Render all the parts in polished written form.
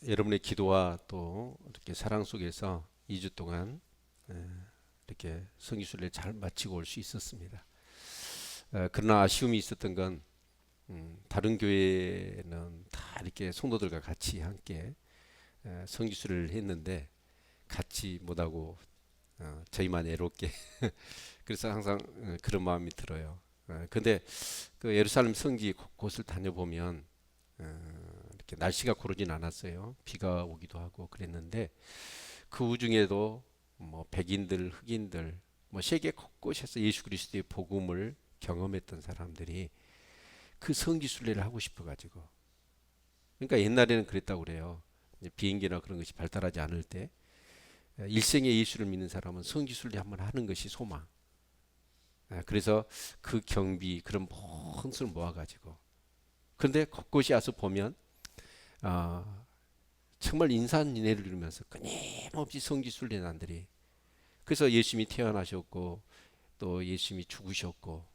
여러분의 기도와 또 이렇게 사랑 속에서 2주 동안 이렇게 성기순례 잘 마치고 올 수 있었습니다. 그러나 아쉬움이 있었던 건 다른 교회는 다 이렇게 성도들과 같이 함께 성기순례를 했는데 같이 못하고 저희만 외롭게 그래서 항상 그런 마음이 들어요. 근데 그 예루살렘 성지 곳곳을 다녀보면 이렇게 날씨가 고르진 않았어요. 비가 오기도 하고 그랬는데 그 중에도 뭐 백인들, 흑인들, 뭐 세계 곳곳에서 예수 그리스도의 복음을 경험했던 사람들이 그 성지 순례를 하고 싶어 가지고, 그러니까 옛날에는 그랬다고 그래요. 비행기나 그런 것이 발달하지 않을 때 일생에 예수를 믿는 사람은 성지 순례 한번 하는 것이 소망. 그래서 그 경비 그런 모든 것을 모아가지고, 그런데 곳곳이 와서 보면 아, 정말 인산인해를 이루면서 끊임없이 성지순례단들이, 그래서 예수님이 태어나셨고 또 예수님이 죽으셨고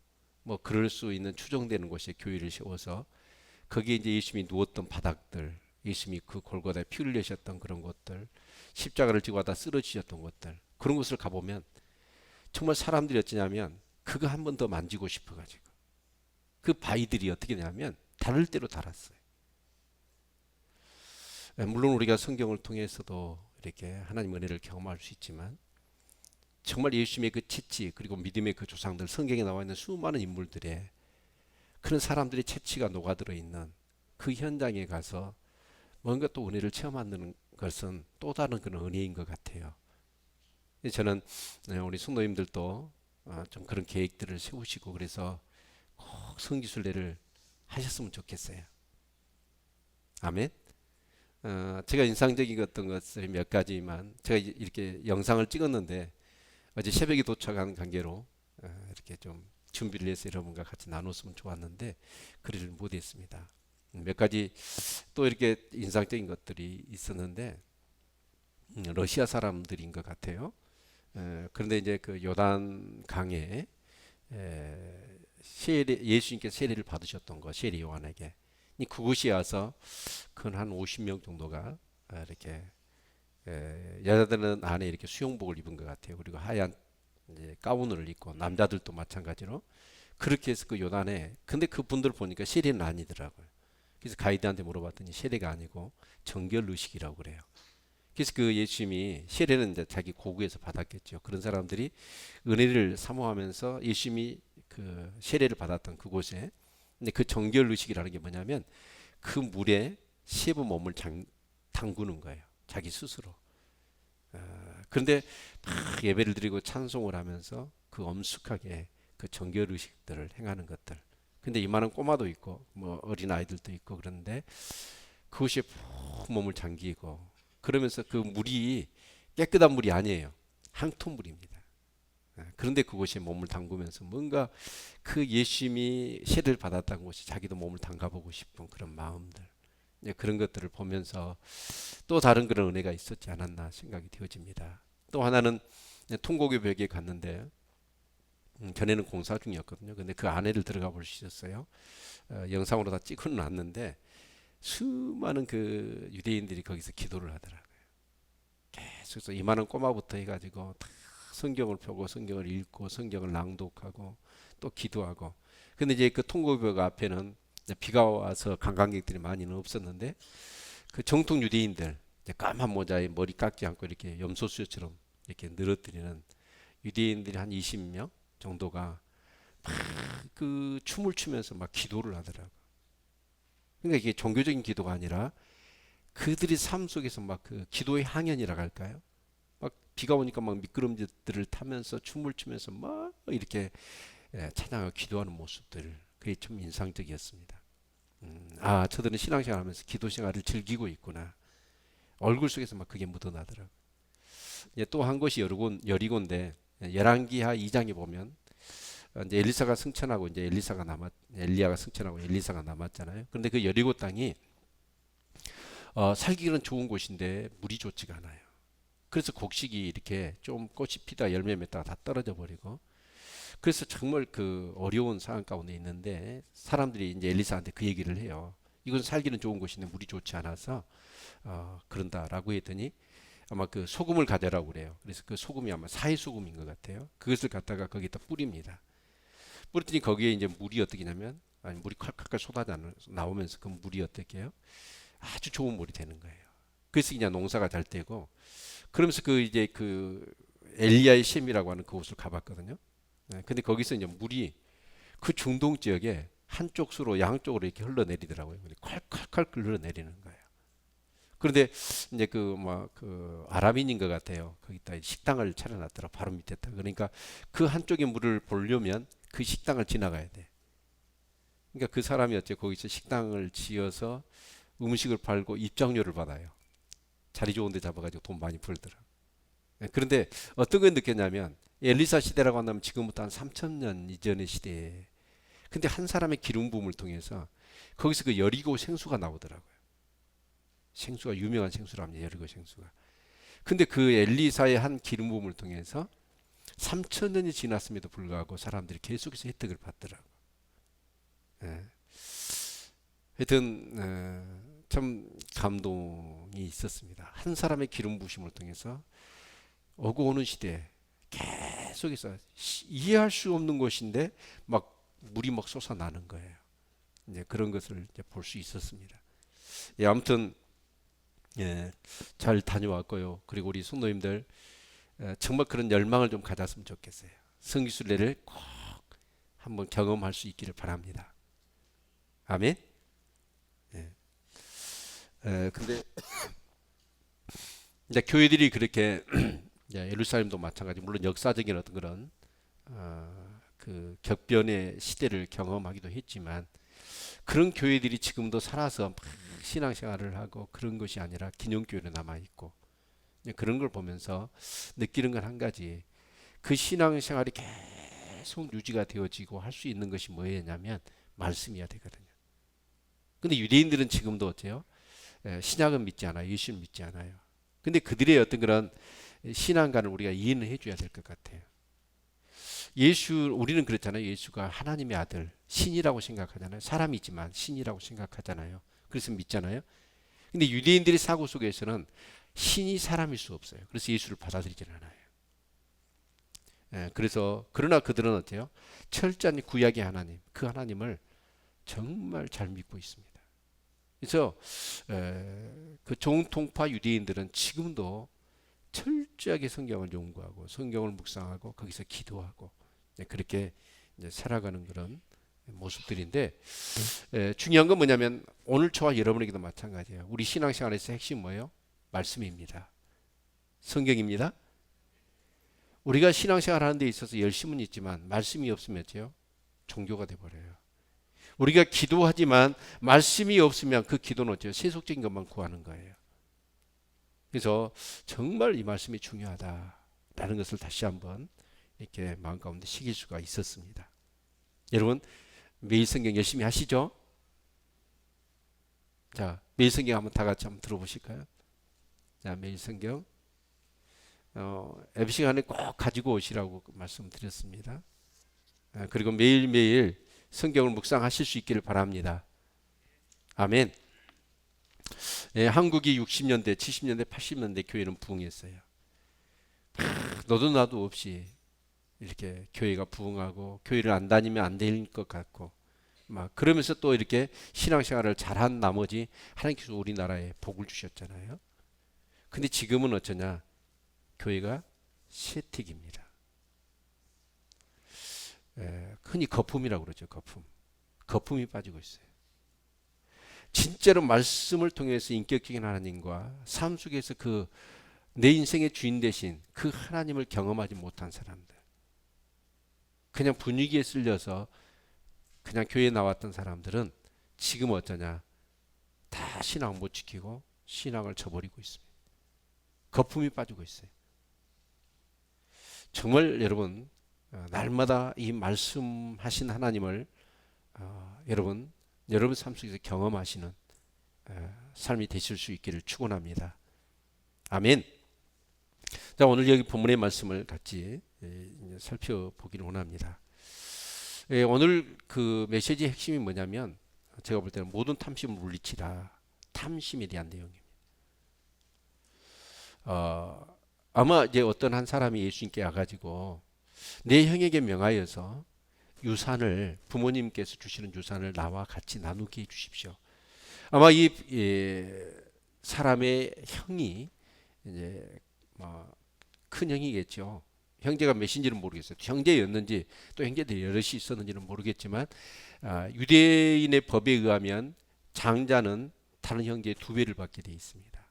뭐 그럴 수 있는 추정되는 곳에 교회를 세워서 거기에 이제 예수님이 누웠던 바닥들, 예수님이 그 골고다에 피 흘리셨던 그런 곳들, 십자가를 지고 하다 쓰러지셨던 곳들, 그런 곳을 가보면 정말 사람들이 어쩌냐면 그거 한 번 더 만지고 싶어가지고 그 바위들이 어떻게 되냐면 다를 대로 달았어요. 물론 우리가 성경을 통해서도 이렇게 하나님 은혜를 경험할 수 있지만 정말 예수님의 그 채취 그리고 믿음의 그 조상들, 성경에 나와 있는 수많은 인물들의 그런 사람들의 채취가 녹아들어 있는 그 현장에 가서 뭔가 또 은혜를 체험하는 것은 또 다른 그런 은혜인 것 같아요. 저는 우리 성도님들도 좀 그런 계획들을 세우시고 그래서 꼭 성지순례를 하셨으면 좋겠어요. 아멘. 제가 인상적인 어떤 것을 몇 가지만, 제가 이렇게 영상을 찍었는데 어제 새벽에 도착한 관계로 이렇게 좀 준비를 해서 여러분과 같이 나눴으면 좋았는데 그러지를 못했습니다. 몇 가지 또 이렇게 인상적인 것들이 있었는데 러시아 사람들인 것 같아요. 그런데 이제 그 요단 강에 세례, 예수님께서 세례를 받으셨던 거, 세례 요한에게 그곳이 와서 큰 한 50명 정도가 이렇게 여자들은 안에 이렇게 수영복을 입은 것 같아요. 그리고 하얀 이제 가운을 입고 남자들도 마찬가지로 그렇게 해서 그 요단에, 근데 그 분들 보니까 세례는 아니더라고요. 그래서 가이드한테 물어봤더니 세례가 아니고 정결 의식이라고 그래요. 그래서 그 예수님이 세례는 이제 자기 고국에서 받았겠죠. 그런 사람들이 은혜를 사모하면서 예수님이 그 세례를 받았던 그곳에, 근데 그 정결 의식이라는 게 뭐냐면 그 물에 7번 몸을 담그는 거예요. 자기 스스로. 그런데 막 예배를 드리고 찬송을 하면서 그 엄숙하게 그 정결 의식들을 행하는 것들. 근데 이만한 꼬마도 있고 뭐 어린 아이들도 있고 그런데 그것이 푹 몸을 잠기고 그러면서 그 물이 깨끗한 물이 아니에요. 항토물입니다. 그런데 그곳에 몸을 담그면서 뭔가 그 예수님이 세례를 받았다는 것이 자기도 몸을 담가보고 싶은 그런 마음들, 그런 것들을 보면서 또 다른 그런 은혜가 있었지 않았나 생각이 되어집니다. 또 하나는 통곡의 벽에 갔는데 전에는 공사 중이었거든요. 근데 그 안에를 들어가 볼 수 있었어요. 영상으로 다 찍어 놨는데 수많은 그 유대인들이 거기서 기도를 하더라고요. 계속 이만한 꼬마부터 해가지고 다 성경을 펴고 성경을 읽고 성경을 낭독하고 또 기도하고. 근데 이제 그 통곡벽 앞에는 비가 와서 관광객들이 많이는 없었는데 그 정통 유대인들, 까만 모자에 머리 깎지 않고 이렇게 염소수처럼 이렇게 늘어뜨리는 유대인들이 한 20명 정도가 막 그 춤을 추면서 막 기도를 하더라고. 그러니까 이게 종교적인 기도가 아니라 그들의 삶 속에서 막 그 기도의 항연이라고 할까요? 막 비가 오니까 막 미끄럼지들을 타면서 춤을 추면서 막 이렇게 찬양하고 기도하는 모습들, 그게 좀 인상적이었습니다. 저들은 신앙생활 하면서 기도 생활을 즐기고 있구나. 얼굴 속에서 막 그게 묻어나더라고요. 또 한 곳이 여리고인데 열왕기하 2장에 보면 이제 엘리사가 승천하고 이제 엘리야가 승천하고 엘리사가 남았잖아요. 그런데 그 여리고 땅이 살기는 좋은 곳인데 물이 좋지가 않아요. 그래서 곡식이 이렇게 좀 꽃이 피다 열매 맺다가 다 떨어져 버리고, 그래서 정말 그 어려운 상황 가운데 있는데 사람들이 이제 엘리사한테 그 얘기를 해요. 이건 살기는 좋은 곳인데 물이 좋지 않아서 그런다라고 했더니 아마 그 소금을 가져라고 그래요. 그래서 그 소금이 아마 사해 소금인 것 같아요. 그것을 갖다가 거기다 뿌립니다. 뿌렸더니 거기에 이제 물이 어떻게 냐면 아니 물이 콸콸콸 쏟아져 나오면서 그 물이 어떻게 해요? 아주 좋은 물이 되는 거예요. 그래서 그냥 농사가 잘 되고 그러면서 그 이제 그 엘리야의 셈이라고 하는 그곳을 가봤거든요. 네, 근데 거기서 이제 물이 그 중동 지역에 한쪽 수로 양쪽으로 이렇게 흘러내리더라고요. 콸콸콸 흘러내리는 거예요. 그런데 이제 그 뭐 그 아랍인인 것 같아요. 거기다 식당을 차려놨더라 바로 밑에다. 그러니까 그 한쪽의 물을 보려면 그 식당을 지나가야 돼. 그러니까 그 사람이 어째 거기서 식당을 지어서 음식을 팔고 입장료를 받아요. 자리 좋은데 잡아가지고 돈 많이 벌더라. 그런데 어떤 걸 느꼈냐면 엘리사 시대라고 한다면 지금부터 한 3,000년 이전의 시대에 근데 한 사람의 기름 부음을 통해서 거기서 그 여리고 생수가 나오더라고요. 생수가 유명한 생수랍니다. 여리고 생수가. 근데 그 엘리사의 한 기름 부음을 통해서 3,000년이 지났음에도 불구하고 사람들이 계속해서 혜택을 받더라고요. 예. 하여튼 참 감동이 있었습니다. 한 사람의 기름 부심을 통해서 오고 오는 시대에 계속해서 이해할 수 없는 것인데 막 물이 막 솟아나는 거예요. 이제 그런 것을 볼 수 있었습니다. 예, 아무튼 예, 잘 다녀왔고요. 그리고 우리 성도님들 정말 그런 열망을 좀 가졌으면 좋겠어요. 성기순례를 꼭 한번 경험할 수 있기를 바랍니다. 아멘. 예. 근데 이제 교회들이 그렇게 예루살렘도 마찬가지 물론 역사적인 어떤 그런 그 격변의 시대를 경험하기도 했지만 그런 교회들이 지금도 살아서 막 신앙생활을 하고 그런 것이 아니라 기념교회로 남아 있고 그런 걸 보면서 느끼는 건 한 가지 그 신앙생활이 계속 유지가 되어지고 할 수 있는 것이 뭐였냐면 말씀이어야 되거든요. 근데 유대인들은 지금도 어때요? 신약은 믿지 않아요. 예수는 믿지 않아요. 근데 그들의 어떤 그런 신앙관을 우리가 이해는 해줘야 될 것 같아요. 우리는 그렇잖아요. 예수가 하나님의 아들, 신이라고 생각하잖아요. 사람이지만 신이라고 생각하잖아요. 그래서 믿잖아요. 근데 유대인들의 사고 속에서는 신이 사람일 수 없어요. 그래서 예수를 받아들이지 않아요. 그래서 그러나 그들은 어때요? 철저한 구약의 하나님, 그 하나님을 정말 잘 믿고 있습니다. 그래서 그 정통파 유대인들은 지금도 철저하게 성경을 연구하고 성경을 묵상하고 거기서 기도하고 그렇게 이제 살아가는 그런 모습들인데 중요한 건 뭐냐면 오늘 저와 여러분에게도 마찬가지예요. 우리 신앙생활에서 핵심 뭐예요? 말씀입니다. 성경입니다. 우리가 신앙생활 하는 데 있어서 열심은 있지만 말씀이 없으면 어때요? 종교가 돼버려요. 우리가 기도하지만 말씀이 없으면 그 기도는 어때요? 세속적인 것만 구하는 거예요. 그래서 정말 이 말씀이 중요하다라는 것을 다시 한번 이렇게 마음 가운데 새길 수가 있었습니다. 여러분 매일 성경 열심히 하시죠? 자, 매일 성경 한번 다 같이 한번 들어보실까요? 자, 매일 성경 예배 시간에 꼭 가지고 오시라고 말씀드렸습니다. 그리고 매일매일 성경을 묵상하실 수 있기를 바랍니다. 아멘. 예, 한국이 60년대, 70년대, 80년대 교회는 부흥했어요. 너도 나도 없이 이렇게 교회가 부흥하고 교회를 안 다니면 안 될 것 같고 막 그러면서 또 이렇게 신앙생활을 잘한 나머지 하나님께서 우리나라에 복을 주셨잖아요. 근데 지금은 어쩌냐? 교회가 쇠퇴기입니다. 흔히 거품이라고 그러죠. 거품이 빠지고 있어요. 진짜로 말씀을 통해서 인격적인 하나님과 삶 속에서 그 내 인생의 주인 대신 그 하나님을 경험하지 못한 사람들, 그냥 분위기에 쓸려서 그냥 교회에 나왔던 사람들은 지금 어쩌냐? 다 신앙 못 지키고 신앙을 저버리고 있습니다. 거품이 빠지고 있어요. 정말 여러분 날마다 이 말씀하신 하나님을 여러분 삶 속에서 경험하시는 삶이 되실 수 있기를 축원합니다. 아멘. 자, 오늘 여기 본문의 말씀을 같이 살펴보기를 원합니다. 오늘 그 메시지의 핵심이 뭐냐면 제가 볼 때는 모든 탐심을 물리치라. 탐심에 대한 내용입니다. 아마 이제 어떤 한 사람이 예수님께 와가지고 내 형에게 명하여서 유산을 부모님께서 주시는 유산을 나와 같이 나누게 해주십시오. 아마 이 사람의 형이 이제 뭐 큰 형이겠죠. 형제가 몇인지는 모르겠어요. 형제였는지 또 형제들이 여럿이 있었는지는 모르겠지만 유대인의 법에 의하면 장자는 다른 형제의 2배를 받게 되어 있습니다.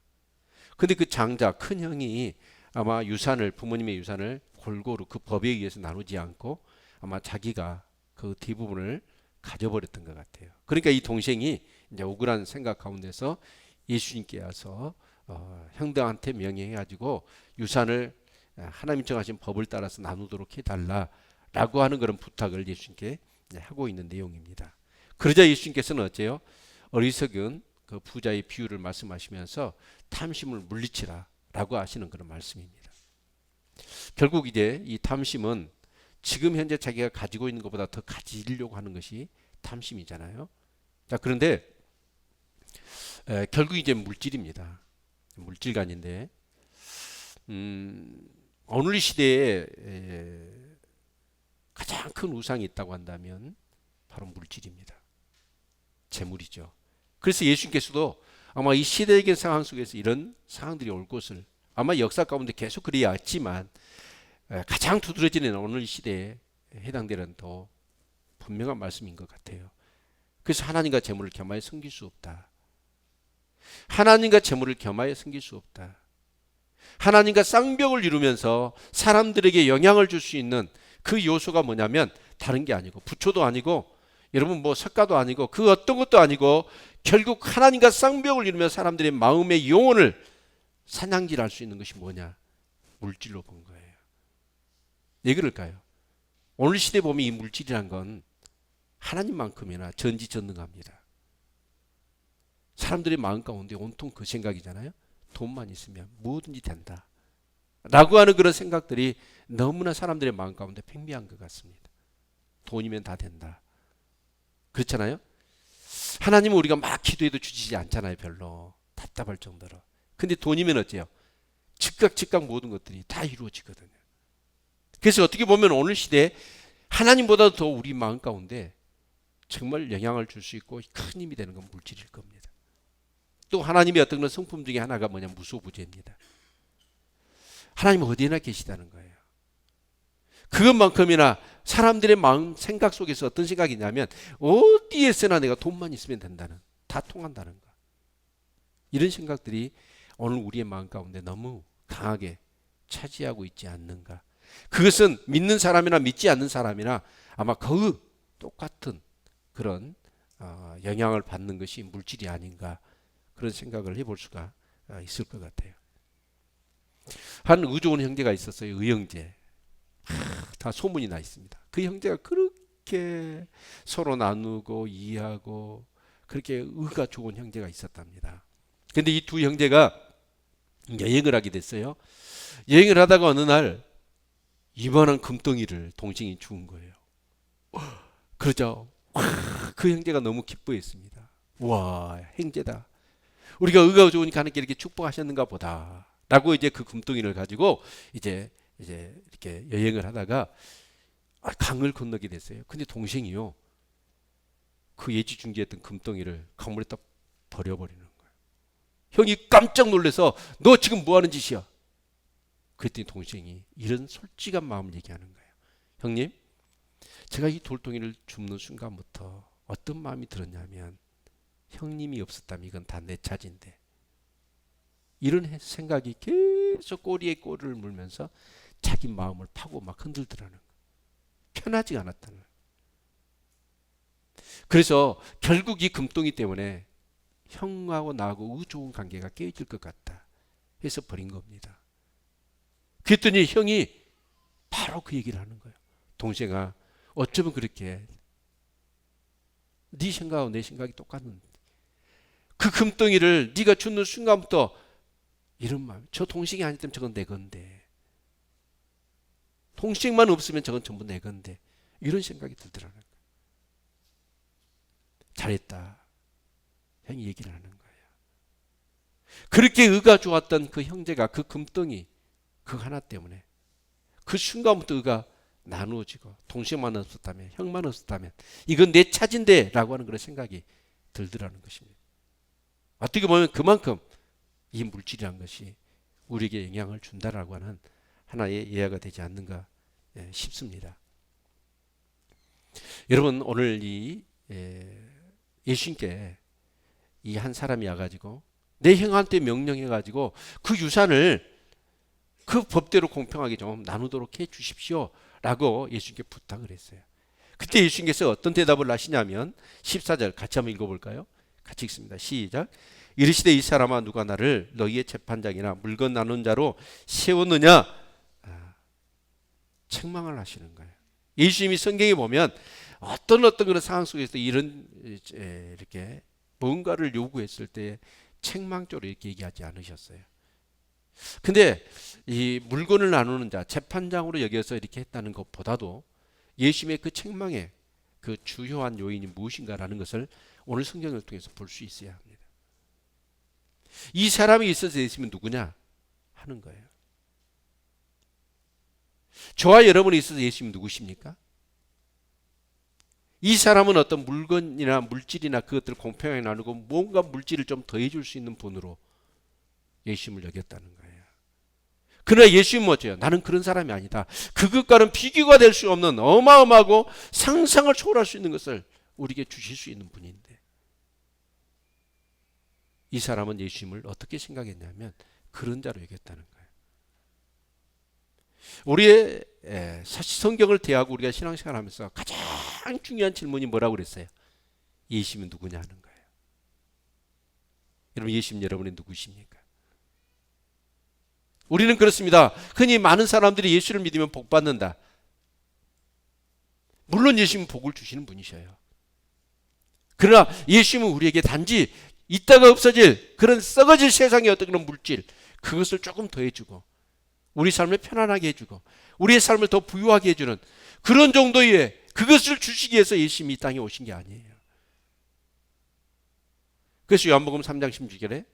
근데 그 장자 큰 형이 아마 유산을 부모님의 유산을 골고루 그 법에 의해서 나누지 않고 아마 자기가 그 대부분을 가져버렸던 것 같아요. 그러니까 이 동생이 이제 억울한 생각 가운데서 예수님께 와서 형들한테 명령해가지고 유산을 하나님 정하신 법을 따라서 나누도록 해달라라고 하는 그런 부탁을 예수님께 하고 있는 내용입니다. 그러자 예수님께서는 어째요? 어리석은 그 부자의 비유를 말씀하시면서 탐심을 물리치라라고 하시는 그런 말씀입니다. 결국 이제 이 탐심은 지금 현재 자기가 가지고 있는 것보다 더 가지려고 하는 것이 탐심이잖아요. 자, 그런데 결국 이제 물질입니다. 물질관인데 오늘 시대에 가장 큰 우상이 있다고 한다면 바로 물질입니다. 재물이죠. 그래서 예수님께서도 아마 이 시대적인 상황 속에서 이런 상황들이 올 것을 아마 역사 가운데 계속 그래왔지만 가장 두드러지는 오늘 시대에 해당되는 더 분명한 말씀인 것 같아요. 그래서 하나님과 재물을 겸하여 섬길 수 없다. 하나님과 재물을 겸하여 섬길 수 없다. 하나님과 쌍벽을 이루면서 사람들에게 영향을 줄 수 있는 그 요소가 뭐냐면 다른 게 아니고 부초도 아니고 여러분 뭐 석가도 아니고 그 어떤 것도 아니고 결국 하나님과 쌍벽을 이루며 사람들의 마음의 영혼을 사냥질할 수 있는 것이 뭐냐? 물질로 본 거예요. 왜 그럴까요? 오늘 시대에 보면 이 물질이란 건 하나님만큼이나 전지전능합니다. 사람들의 마음 가운데 온통 그 생각이잖아요. 돈만 있으면 뭐든지 된다 라고 하는 그런 생각들이 너무나 사람들의 마음 가운데 팽배한 것 같습니다. 돈이면 다 된다. 그렇잖아요. 하나님은 우리가 막 기도해도 주시지 않잖아요. 별로 답답할 정도로. 근데 돈이면 어째요? 즉각 모든 것들이 다 이루어지거든요. 그래서 어떻게 보면 오늘 시대에 하나님보다 더 우리 마음 가운데 정말 영향을 줄 수 있고 큰 힘이 되는 건 물질일 겁니다. 또 하나님의 어떤 그런 성품 중에 하나가 뭐냐? 무소부재입니다. 하나님은 어디에나 계시다는 거예요. 그것만큼이나 사람들의 마음 생각 속에서 어떤 생각이냐면 어디에서나 내가 돈만 있으면 된다는, 다 통한다는 거. 이런 생각들이 오늘 우리의 마음 가운데 너무 강하게 차지하고 있지 않는가. 그것은 믿는 사람이나 믿지 않는 사람이나 아마 거의 똑같은 그런 영향을 받는 것이 물질이 아닌가, 그런 생각을 해볼 수가 있을 것 같아요. 한 의좋은 형제가 있었어요. 의형제. 다 소문이 나 있습니다. 그 형제가 그렇게 서로 나누고 이해하고 그렇게 의가 좋은 형제가 있었답니다. 근데 이 두 형제가 여행을 하게 됐어요. 여행을 하다가 어느 날 이만한 금덩이를 동생이 주운 거예요. 그러자 그 형제가 너무 기뻐했습니다. 와, 형제다. 우리가 의가 좋으니까 하나님께 이렇게 축복하셨는가 보다 라고 이제 그 금덩이를 가지고 이제 이렇게 여행을 하다가 강을 건너게 됐어요. 근데 동생이요, 그 예지중지했던 금덩이를 강물에 딱 버려버리는 거예요. 형이 깜짝 놀라서 너 지금 뭐 하는 짓이야? 그랬더니 동생이 이런 솔직한 마음을 얘기하는 거예요. 형님, 제가 이 돌덩이를 줍는 순간부터 어떤 마음이 들었냐면 형님이 없었다면 이건 다 내 차지인데, 이런 생각이 계속 꼬리에 꼬리를 물면서 자기 마음을 파고 막 흔들더라는 거예요. 편하지가 않았다는 거예요. 그래서 결국 이 금덩이 때문에 형하고 나하고 좋은 관계가 깨질 것 같다 해서 버린 겁니다. 그랬더니 형이 바로 그 얘기를 하는 거예요. 동생아, 어쩌면 그렇게 네 생각하고 내 생각이 똑같는데 그 금덩이를 네가 주는 순간부터 이런 마음, 저 동생이 아니었다면 저건 내 건데, 동생만 없으면 저건 전부 내 건데, 이런 생각이 들더라는 거예요. 잘했다. 형이 얘기를 하는 거예요. 그렇게 의가 좋았던 그 형제가 그 금덩이 그거 하나 때문에 그 순간부터 의가 나누어지고 동생만 없었다면, 형만 없었다면 이건 내 차지인데 라고 하는 그런 생각이 들더라는 것입니다. 어떻게 보면 그만큼 이 물질이란 것이 우리에게 영향을 준다라고 하는 하나의 예화가 되지 않는가 싶습니다. 여러분, 오늘 이 예수님께 이 한 사람이 와가지고 내 형한테 명령해가지고 그 유산을 그 법대로 공평하게 좀 나누도록 해 주십시오 라고 예수님께 부탁을 했어요. 그때 예수님께서 어떤 대답을 하시냐면 14절 같이 한번 읽어볼까요? 같이 읽습니다. 시작. 이르시되 이 사람아 누가 나를 너희의 재판장이나 물건 나눈 자로 세웠느냐? 책망을 하시는 거예요. 예수님이 성경에 보면 어떤 그런 상황 속에서 이런 이렇게 뭔가를 요구했을 때 책망적으로 이렇게 얘기하지 않으셨어요. 근데 이 물건을 나누는 자, 재판장으로 여겨서 이렇게 했다는 것보다도 예수님의 그 책망의 그 주요한 요인이 무엇인가라는 것을 오늘 성경을 통해서 볼 수 있어야 합니다. 이 사람이 있어서 예수님은 누구냐 하는 거예요. 저와 여러분이 있어서 예수님은 누구십니까? 이 사람은 어떤 물건이나 물질이나 그것들을 공평하게 나누고 뭔가 물질을 좀 더해줄 수 있는 분으로 예수님을 여겼다는 거예요. 그러나 예수님은 어째요? 나는 그런 사람이 아니다. 그것과는 비교가 될 수 없는 어마어마하고 상상을 초월할 수 있는 것을 우리에게 주실 수 있는 분인데 이 사람은 예수님을 어떻게 생각했냐면 그런 자로 여겼다는 거예요. 우리의 사실 성경을 대하고 우리가 신앙생활 하면서 가장 중요한 질문이 뭐라고 그랬어요? 예수님은 누구냐 하는 거예요. 여러분, 예수님 여러분이 누구십니까? 우리는 그렇습니다. 흔히 많은 사람들이 예수를 믿으면 복 받는다. 물론 예수님은 복을 주시는 분이셔요. 그러나 예수님은 우리에게 단지 있다가 없어질 그런 썩어질 세상의 어떤 그런 물질 그것을 조금 더해주고 우리 삶을 편안하게 해주고 우리의 삶을 더 부유하게 해주는 그런 정도의 그것을 주시기 위해서 예수님이 이 땅에 오신 게 아니에요. 그래서 요한복음 3장 16절에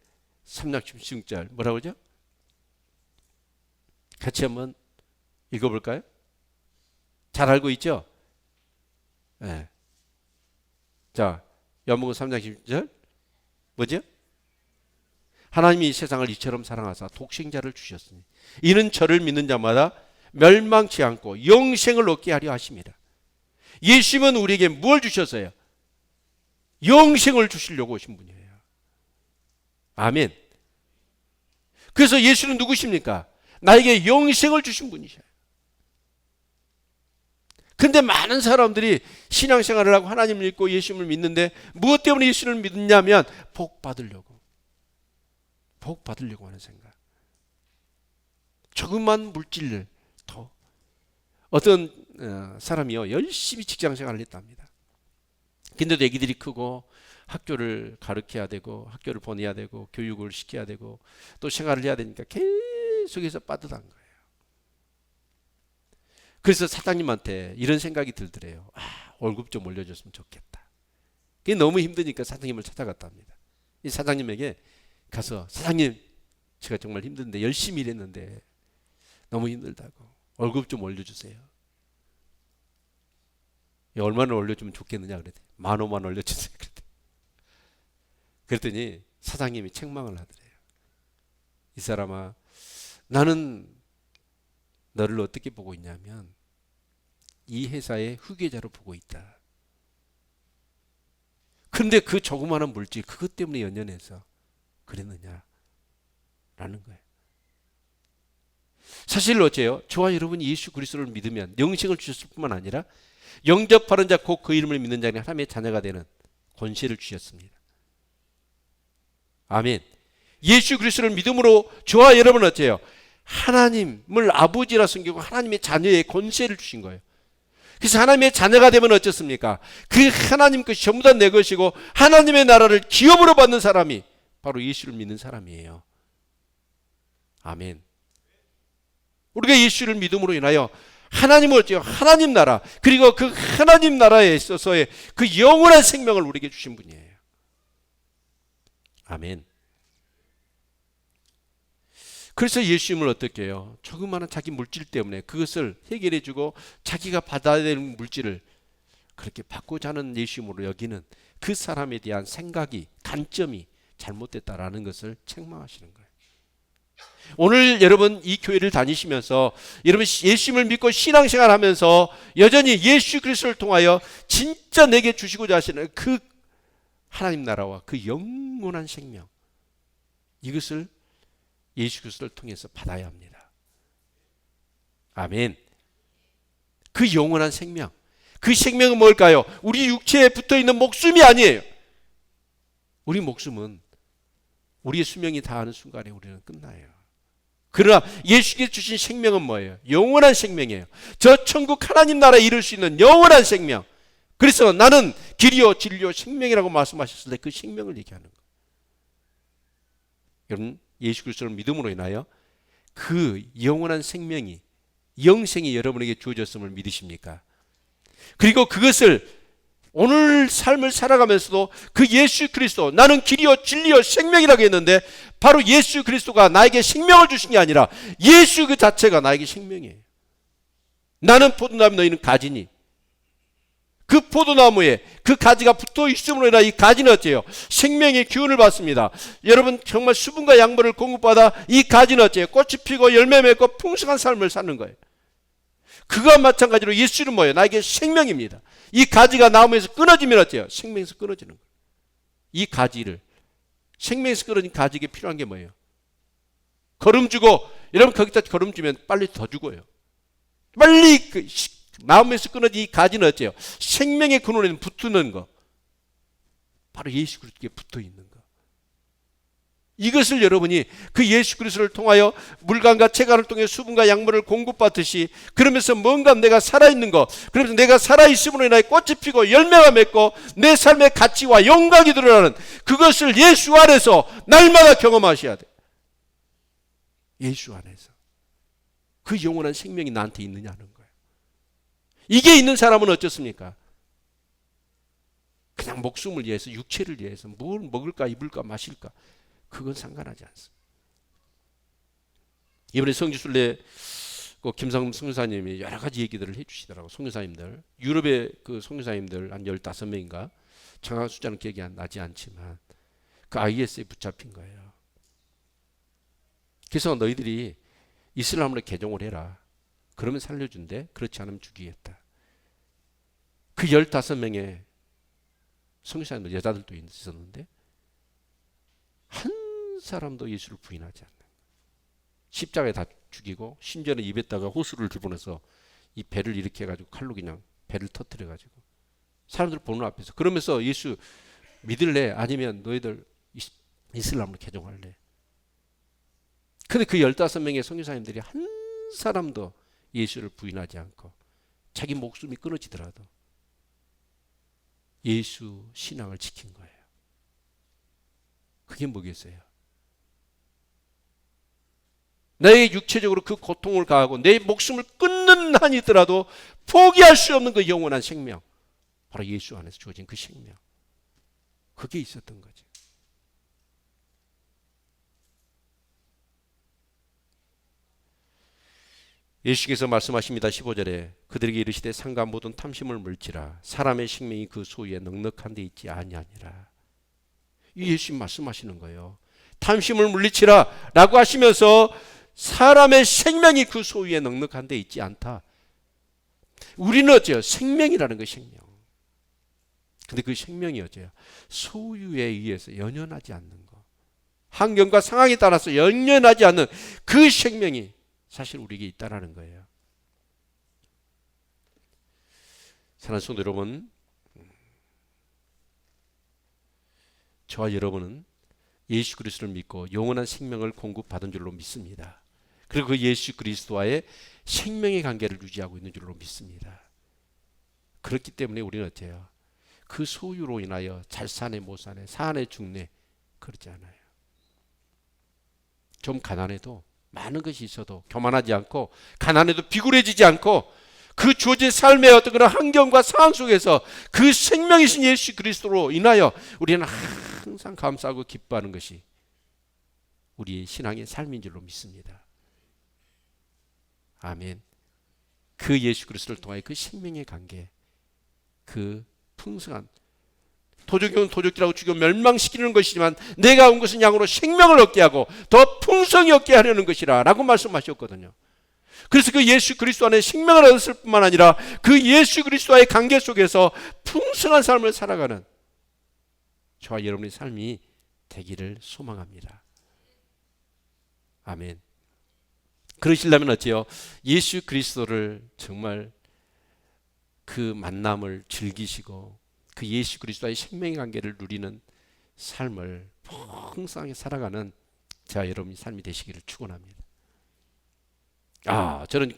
3장 16절 뭐라고 하죠? 같이 한번 읽어볼까요? 잘 알고 있죠? 네. 자, 요한복음 3장 16절 뭐죠? 하나님이 세상을 이처럼 사랑하사 독생자를 주셨으니 이는 저를 믿는 자마다 멸망치 않고 영생을 얻게 하려 하심이라. 예수님은 우리에게 뭘 주셨어요? 영생을 주시려고 오신 분이에요. 아멘. 그래서 예수는 누구십니까? 나에게 영생을 주신 분이셔요. 근데 많은 사람들이 신앙생활을 하고 하나님을 믿고 예수님을 믿는데 무엇 때문에 예수를 믿느냐면 복 받으려고 하는 생각. 조그만 물질을 더 어떤 사람이요 열심히 직장생활을 했답니다. 근데도 애기들이 크고 학교를 가르쳐야 되고 학교를 보내야 되고 교육을 시켜야 되고 또 생활을 해야 되니까 계속해서 빠듯한 거예요. 그래서 사장님한테 이런 생각이 들더래요. 월급 좀 올려줬으면 좋겠다. 그게 너무 힘드니까 사장님을 찾아갔답니다. 이 사장님에게 가서 사장님 제가 정말 힘든데 열심히 일했는데 너무 힘들다고 월급 좀 올려주세요. 얼마나 올려주면 좋겠느냐 그랬더니 15,000원 올려주세요. 그랬더니 사장님이 책망을 하더래요. 이 사람아 나는 너를 어떻게 보고 있냐면 이 회사의 후계자로 보고 있다. 그런데 그 조그마한 물질 그것 때문에 연연해서 그랬느냐 라는 거예요. 사실 어째요? 저와 여러분이 예수 그리스도를 믿으면 영생을 주셨을 뿐만 아니라 영접하는 자 곧 그 이름을 믿는 자는 하나님의 자녀가 되는 권세를 주셨습니다. 아멘. 예수 그리스도를 믿음으로 저와 여러분은 어째요? 하나님을 아버지라 섬기고 하나님의 자녀의 권세를 주신 거예요. 그래서 하나님의 자녀가 되면 어쩌습니까? 그 하나님 것이 전부 다 내 것이고 하나님의 나라를 기업으로 받는 사람이 바로 예수를 믿는 사람이에요. 아멘. 우리가 예수를 믿음으로 인하여 하나님을 어째요? 하나님 나라, 그리고 그 하나님 나라에 있어서의 그 영원한 생명을 우리에게 주신 분이에요. 아멘. 그래서 예수님을 어떻게 해요? 조그마한 자기 물질 때문에 그것을 해결해 주고 자기가 받아야 될 물질을 그렇게 받고자 하는 예수님으로 여기는 그 사람에 대한 생각이, 관점이 잘못됐다라는 것을 책망하시는 거예요. 오늘 여러분 이 교회를 다니시면서 여러분 예수님을 믿고 신앙생활 하면서 여전히 예수 그리스도를 통하여 진짜 내게 주시고자 하시는 그 하나님 나라와 그 영원한 생명, 이것을 예수 그리스도를 통해서 받아야 합니다. 아멘. 그 영원한 생명, 그 생명은 뭘까요? 우리 육체에 붙어있는 목숨이 아니에요. 우리 목숨은 우리의 수명이 다하는 순간에 우리는 끝나요. 그러나 예수께서 주신 생명은 뭐예요? 영원한 생명이에요. 저 천국 하나님 나라에 이룰 수 있는 영원한 생명. 그래서 나는 길이요 진리요 생명이라고 말씀하셨을 때 그 생명을 얘기하는 거예요. 여러분 예수 그리스도를 믿음으로 인하여 그 영원한 생명이, 영생이 여러분에게 주어졌음을 믿으십니까? 그리고 그것을 오늘 삶을 살아가면서도 그 예수 그리스도, 나는 길이요 진리요 생명이라고 했는데 바로 예수 그리스도가 나에게 생명을 주신 게 아니라 예수 그 자체가 나에게 생명이에요. 나는 포도나무, 너희는 가지니, 그 포도나무에 그 가지가 붙어 있음으로 인하여 이 가지는 어째요? 생명의 기운을 받습니다. 여러분 정말 수분과 양분을 공급받아 이 가지는 어째요? 꽃이 피고 열매 맺고 풍성한 삶을 사는 거예요. 그와 마찬가지로 예수는 뭐예요? 나에게 생명입니다. 이 가지가 나무에서 끊어지면 어째요? 생명에서 끊어지는 거예요. 이 가지를, 생명에서 끊어진 가지에게 필요한 게 뭐예요? 거름 주고, 여러분 거기다 거름 주면 빨리 더 죽어요. 빨리 그 나무에서 끊어진 이 가지는 어째요? 생명의 근원에는 붙는 거, 바로 예수 그리스도에 붙어 있는 거. 이것을 여러분이 그 예수 그리스도를 통하여 물간과 채간을 통해 수분과 양분을 공급받듯이, 그러면서 뭔가 내가 살아있는 거, 그러면서 내가 살아있음으로 인하여 꽃이 피고 열매가 맺고 내 삶의 가치와 영광이 드러나는 그것을 예수 안에서 날마다 경험하셔야 돼. 예수 안에서 그 영원한 생명이 나한테 있느냐는 거예요. 이게 있는 사람은 어떻습니까? 그냥 목숨을 위해서, 육체를 위해서 뭘 먹을까 입을까 마실까, 그건 상관하지 않습니다. 이번에 성지순례 김상금 선교사님이 여러 가지 얘기들을 해주시더라고요. 선교사님들, 유럽의 그 선교사님들 한 15명인가, 정확한 숫자는 기억이 나지 않지만 그 IS에 붙잡힌 거예요. 그래서 너희들이 이슬람으로 개종을 해라. 그러면 살려준대. 그렇지 않으면 죽이겠다. 그 15명의 선교사님들, 여자들도 있었는데 한 사람도 예수를 부인하지 않는 거예요. 십자가에 다 죽이고 심지어는 입에다가 호수를 집어넣어서 이 배를 이렇게 해가지고 칼로 그냥 배를 터뜨려가지고 사람들 보는 앞에서, 그러면서 예수 믿을래? 아니면 너희들 이슬람으로 개종할래? 근데 그 15명의 선교사님들이 한 사람도 예수를 부인하지 않고 자기 목숨이 끊어지더라도 예수 신앙을 지킨 거예요. 그게 뭐겠어요? 내 육체적으로 그 고통을 가하고 내 목숨을 끊는 한이 있더라도 포기할 수 없는 그 영원한 생명, 바로 예수 안에서 주어진 그 생명, 그게 있었던 거지. 예수께서 말씀하십니다. 15절에 그들에게 이르시되 상가 모든 탐심을 물지라 사람의 생명이 그 소유에 넉넉한 데 있지 아니하니라. 이 예수님 말씀하시는 거예요. 탐심을 물리치라 라고 하시면서 사람의 생명이 그 소유에 넉넉한 데 있지 않다. 우리는 어째요? 생명이라는 거, 생명. 근데 그 생명이 어째요? 소유에 의해서 연연하지 않는 거, 환경과 상황에 따라서 연연하지 않는 그 생명이 사실 우리에게 있다라는 거예요. 사랑하는 성도 여러분, 저와 여러분은 예수 그리스도를 믿고 영원한 생명을 공급받은 줄로 믿습니다. 그리고 그 예수 그리스도와의 생명의 관계를 유지하고 있는 줄로 믿습니다. 그렇기 때문에 우리는 어때요? 그 소유로 인하여 잘 사네 못 사네, 사네 죽네, 그렇지 않아요. 좀 가난해도, 많은 것이 있어도 교만하지 않고, 가난해도 비굴해지지 않고, 그 주어진 삶의 어떤 그런 환경과 상황 속에서 그 생명이신 예수 그리스도로 인하여 우리는 항상 감사하고 기뻐하는 것이 우리의 신앙의 삶인 줄로 믿습니다. 아멘. 그 예수 그리스도를 통하여 그 생명의 관계, 그 풍성한, 도적이면 도적질하고 죽여 멸망시키는 것이지만 내가 온 것은 양으로 생명을 얻게 하고 더 풍성히 얻게 하려는 것이라 라고 말씀하셨거든요. 그래서 그 예수 그리스도 안에 생명을 얻었을 뿐만 아니라 그 예수 그리스도와의 관계 속에서 풍성한 삶을 살아가는 저와 여러분의 삶이 되기를 소망합니다. 아멘. 그러시려면 어째요? 예수 그리스도를 정말 그 만남을 즐기시고 그 예수 그리스도와의 생명의 관계를 누리는 삶을 풍성하게 살아가는 저와 여러분의 삶이 되시기를 축원합니다. 저는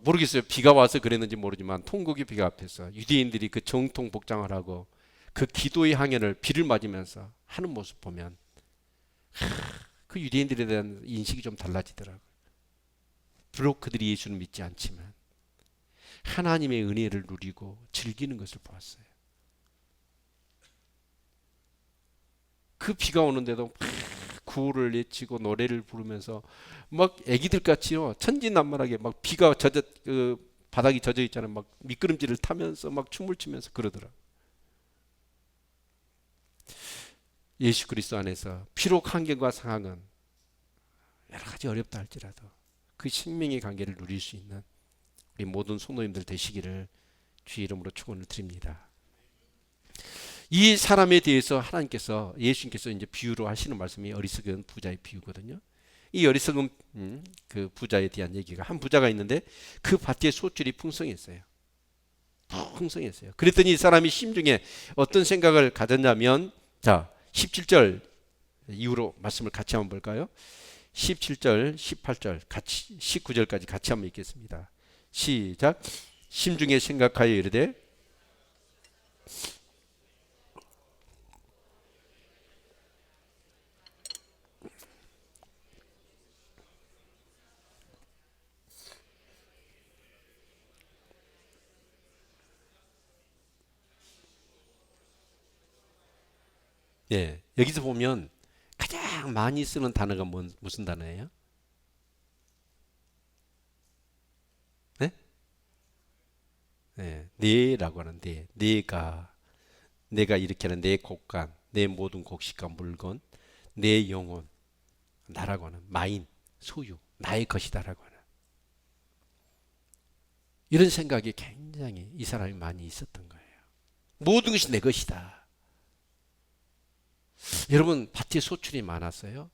모르겠어요. 비가 와서 그랬는지 모르지만 통곡의 비가 앞에서 유대인들이 그 정통 복장을 하고 그 기도의 항연을 비를 맞으면서 하는 모습 보면 그 유대인들에 대한 인식이 좀 달라지더라고요. 비록 그들이 예수를 믿지 않지만 하나님의 은혜를 누리고 즐기는 것을 보았어요. 그 비가 오는데도 막 구호를 외치고 노래를 부르면서 막 애기들 같이요, 천진난만하게 막 비가 바닥이 젖어 있잖아요. 막 미끄럼지를 타면서 막 춤을 추면서 그러더라고요. 예수 그리스도 안에서 비록 환경과 상황은 여러 가지 어렵다 할지라도 그 생명의 관계를 누릴 수 있는 우리 모든 성도님들 되시기를 주의 이름으로 축원을 드립니다. 이 사람에 대해서 하나님께서, 예수님께서 이제 비유로 하시는 말씀이 어리석은 부자의 비유거든요. 이 어리석은 그 부자에 대한 얘기가, 한 부자가 있는데 그 밭에 소출이 풍성했어요. 풍성했어요. 그랬더니 이 사람이 심중에 어떤 생각을 가졌냐면, 자 17절 이후로 말씀을 같이 한번 볼까요? 17절, 18절, 같이 19절까지 같이 한번 읽겠습니다. 시작. 심중에 생각하여 이르되 여기서 보면 가장 많이 쓰는 단어가 무슨 단어예요? 네라고 하는데, 내가 이렇게 하는 내 곡간, 내 모든 곡식과 물건, 내 영혼, 나라고 하는 마인, 소유, 나의 것이다라고 하는 이런 생각이 굉장히 이 사람이 많이 있었던 거예요. 모든 것이 내 것이다. 여러분 밭에 소출이 많았어요.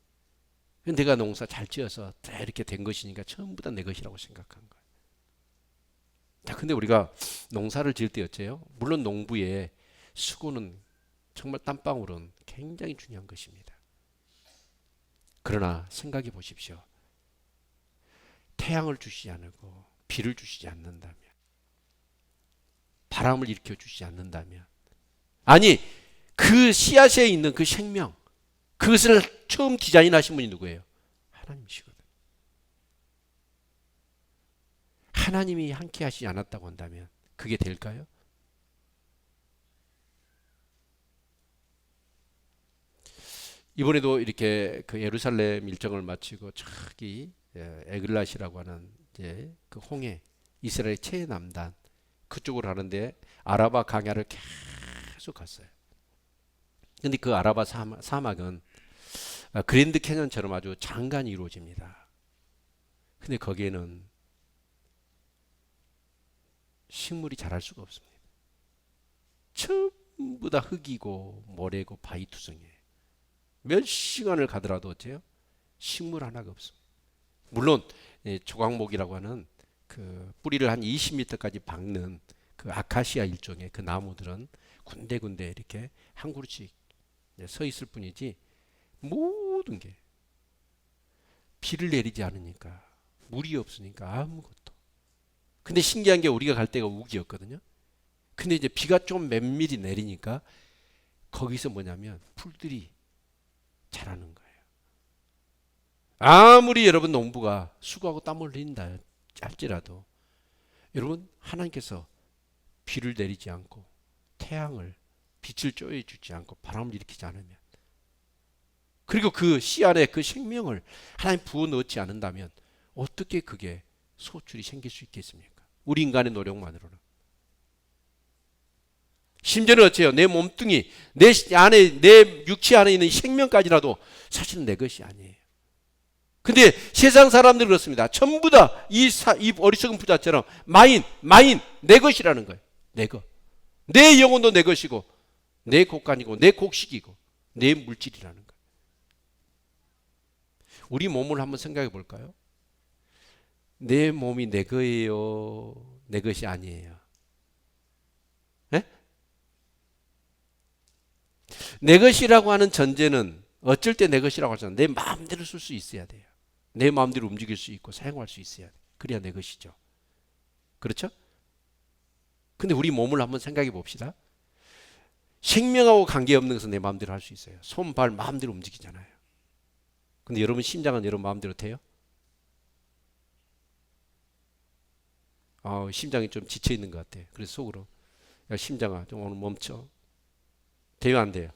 내가 농사 잘 지어서 이렇게 된 것이니까 전부 다 내 것이라고 생각한 거예요. 자, 근데 우리가 농사를 지을 때 어째요? 물론 농부의 수고는 정말 땀방울은 굉장히 중요한 것입니다. 그러나 생각해 보십시오. 태양을 주시지 않고 비를 주시지 않는다면, 바람을 일으켜 주시지 않는다면, 아니 그 씨앗에 있는 그 생명, 그것을 처음 디자인하신 분이 누구예요? 하나님이시거든요. 하나님이 함께 하시지 않았다고 한다면 그게 될까요? 이번에도 이렇게 그 예루살렘 일정을 마치고 저기 에글랏이라고 하는 이제 그 홍해, 이스라엘 최남단 그쪽으로 가는데 아라바 강야를 계속 갔어요. 근데 그 아라바 사막은 그랜드 캐년처럼 아주 장관이 이루어집니다. 근데 거기에는 식물이 자랄 수가 없습니다. 전부 다 흙이고 모래고 바위투성이에요. 몇 시간을 가더라도 어때요? 식물 하나가 없습니다. 물론 조각목이라고 하는 그 뿌리를 한 20m까지 박는 그 아카시아 일종의 그 나무들은 군데군데 이렇게 한 그루씩 서 있을 뿐이지 모든 게 비를 내리지 않으니까, 물이 없으니까 아무것도. 근데 신기한 게 우리가 갈 때가 우기였거든요. 근데 이제 비가 좀 면밀히 내리니까 거기서 뭐냐면 풀들이 자라는 거예요. 아무리 여러분 농부가 수고하고 땀을 흘린다 할지라도 여러분, 하나님께서 비를 내리지 않고 태양을 빛을 쪼여주지 않고 바람을 일으키지 않으면, 그리고 그 씨 안에 그 생명을 하나님 부어 넣지 않는다면 어떻게 그게 소출이 생길 수 있겠습니까? 우리 인간의 노력만으로는. 심지어는 어째요? 내 몸뚱이, 내 안에, 내 육체 안에 있는 생명까지라도 사실은 내 것이 아니에요. 근데 세상 사람들은 그렇습니다. 전부 다 이 어리석은 부자처럼 마인, 내 것이라는 거예요. 내 것. 내 영혼도 내 것이고, 내 곡간이고, 내 곡식이고, 내 물질이라는 거예요. 우리 몸을 한번 생각해 볼까요? 내 몸이 내 거예요? 내 것이 아니에요? 네? 내 것이라고 하는 전제는 어쩔 때 내 것이라고 하잖아요. 내 마음대로 쓸 수 있어야 돼요. 내 마음대로 움직일 수 있고 사용할 수 있어야 돼요. 그래야 내 것이죠. 그렇죠? 근데 우리 몸을 한번 생각해 봅시다. 생명하고 관계없는 것은 내 마음대로 할 수 있어요. 손, 발 마음대로 움직이잖아요. 근데 여러분 심장은 여러분 마음대로 돼요? 심장이 좀 지쳐 있는 것 같아. 그래서 속으로, 야 심장아 좀 오늘 멈춰. 돼요 안 돼요?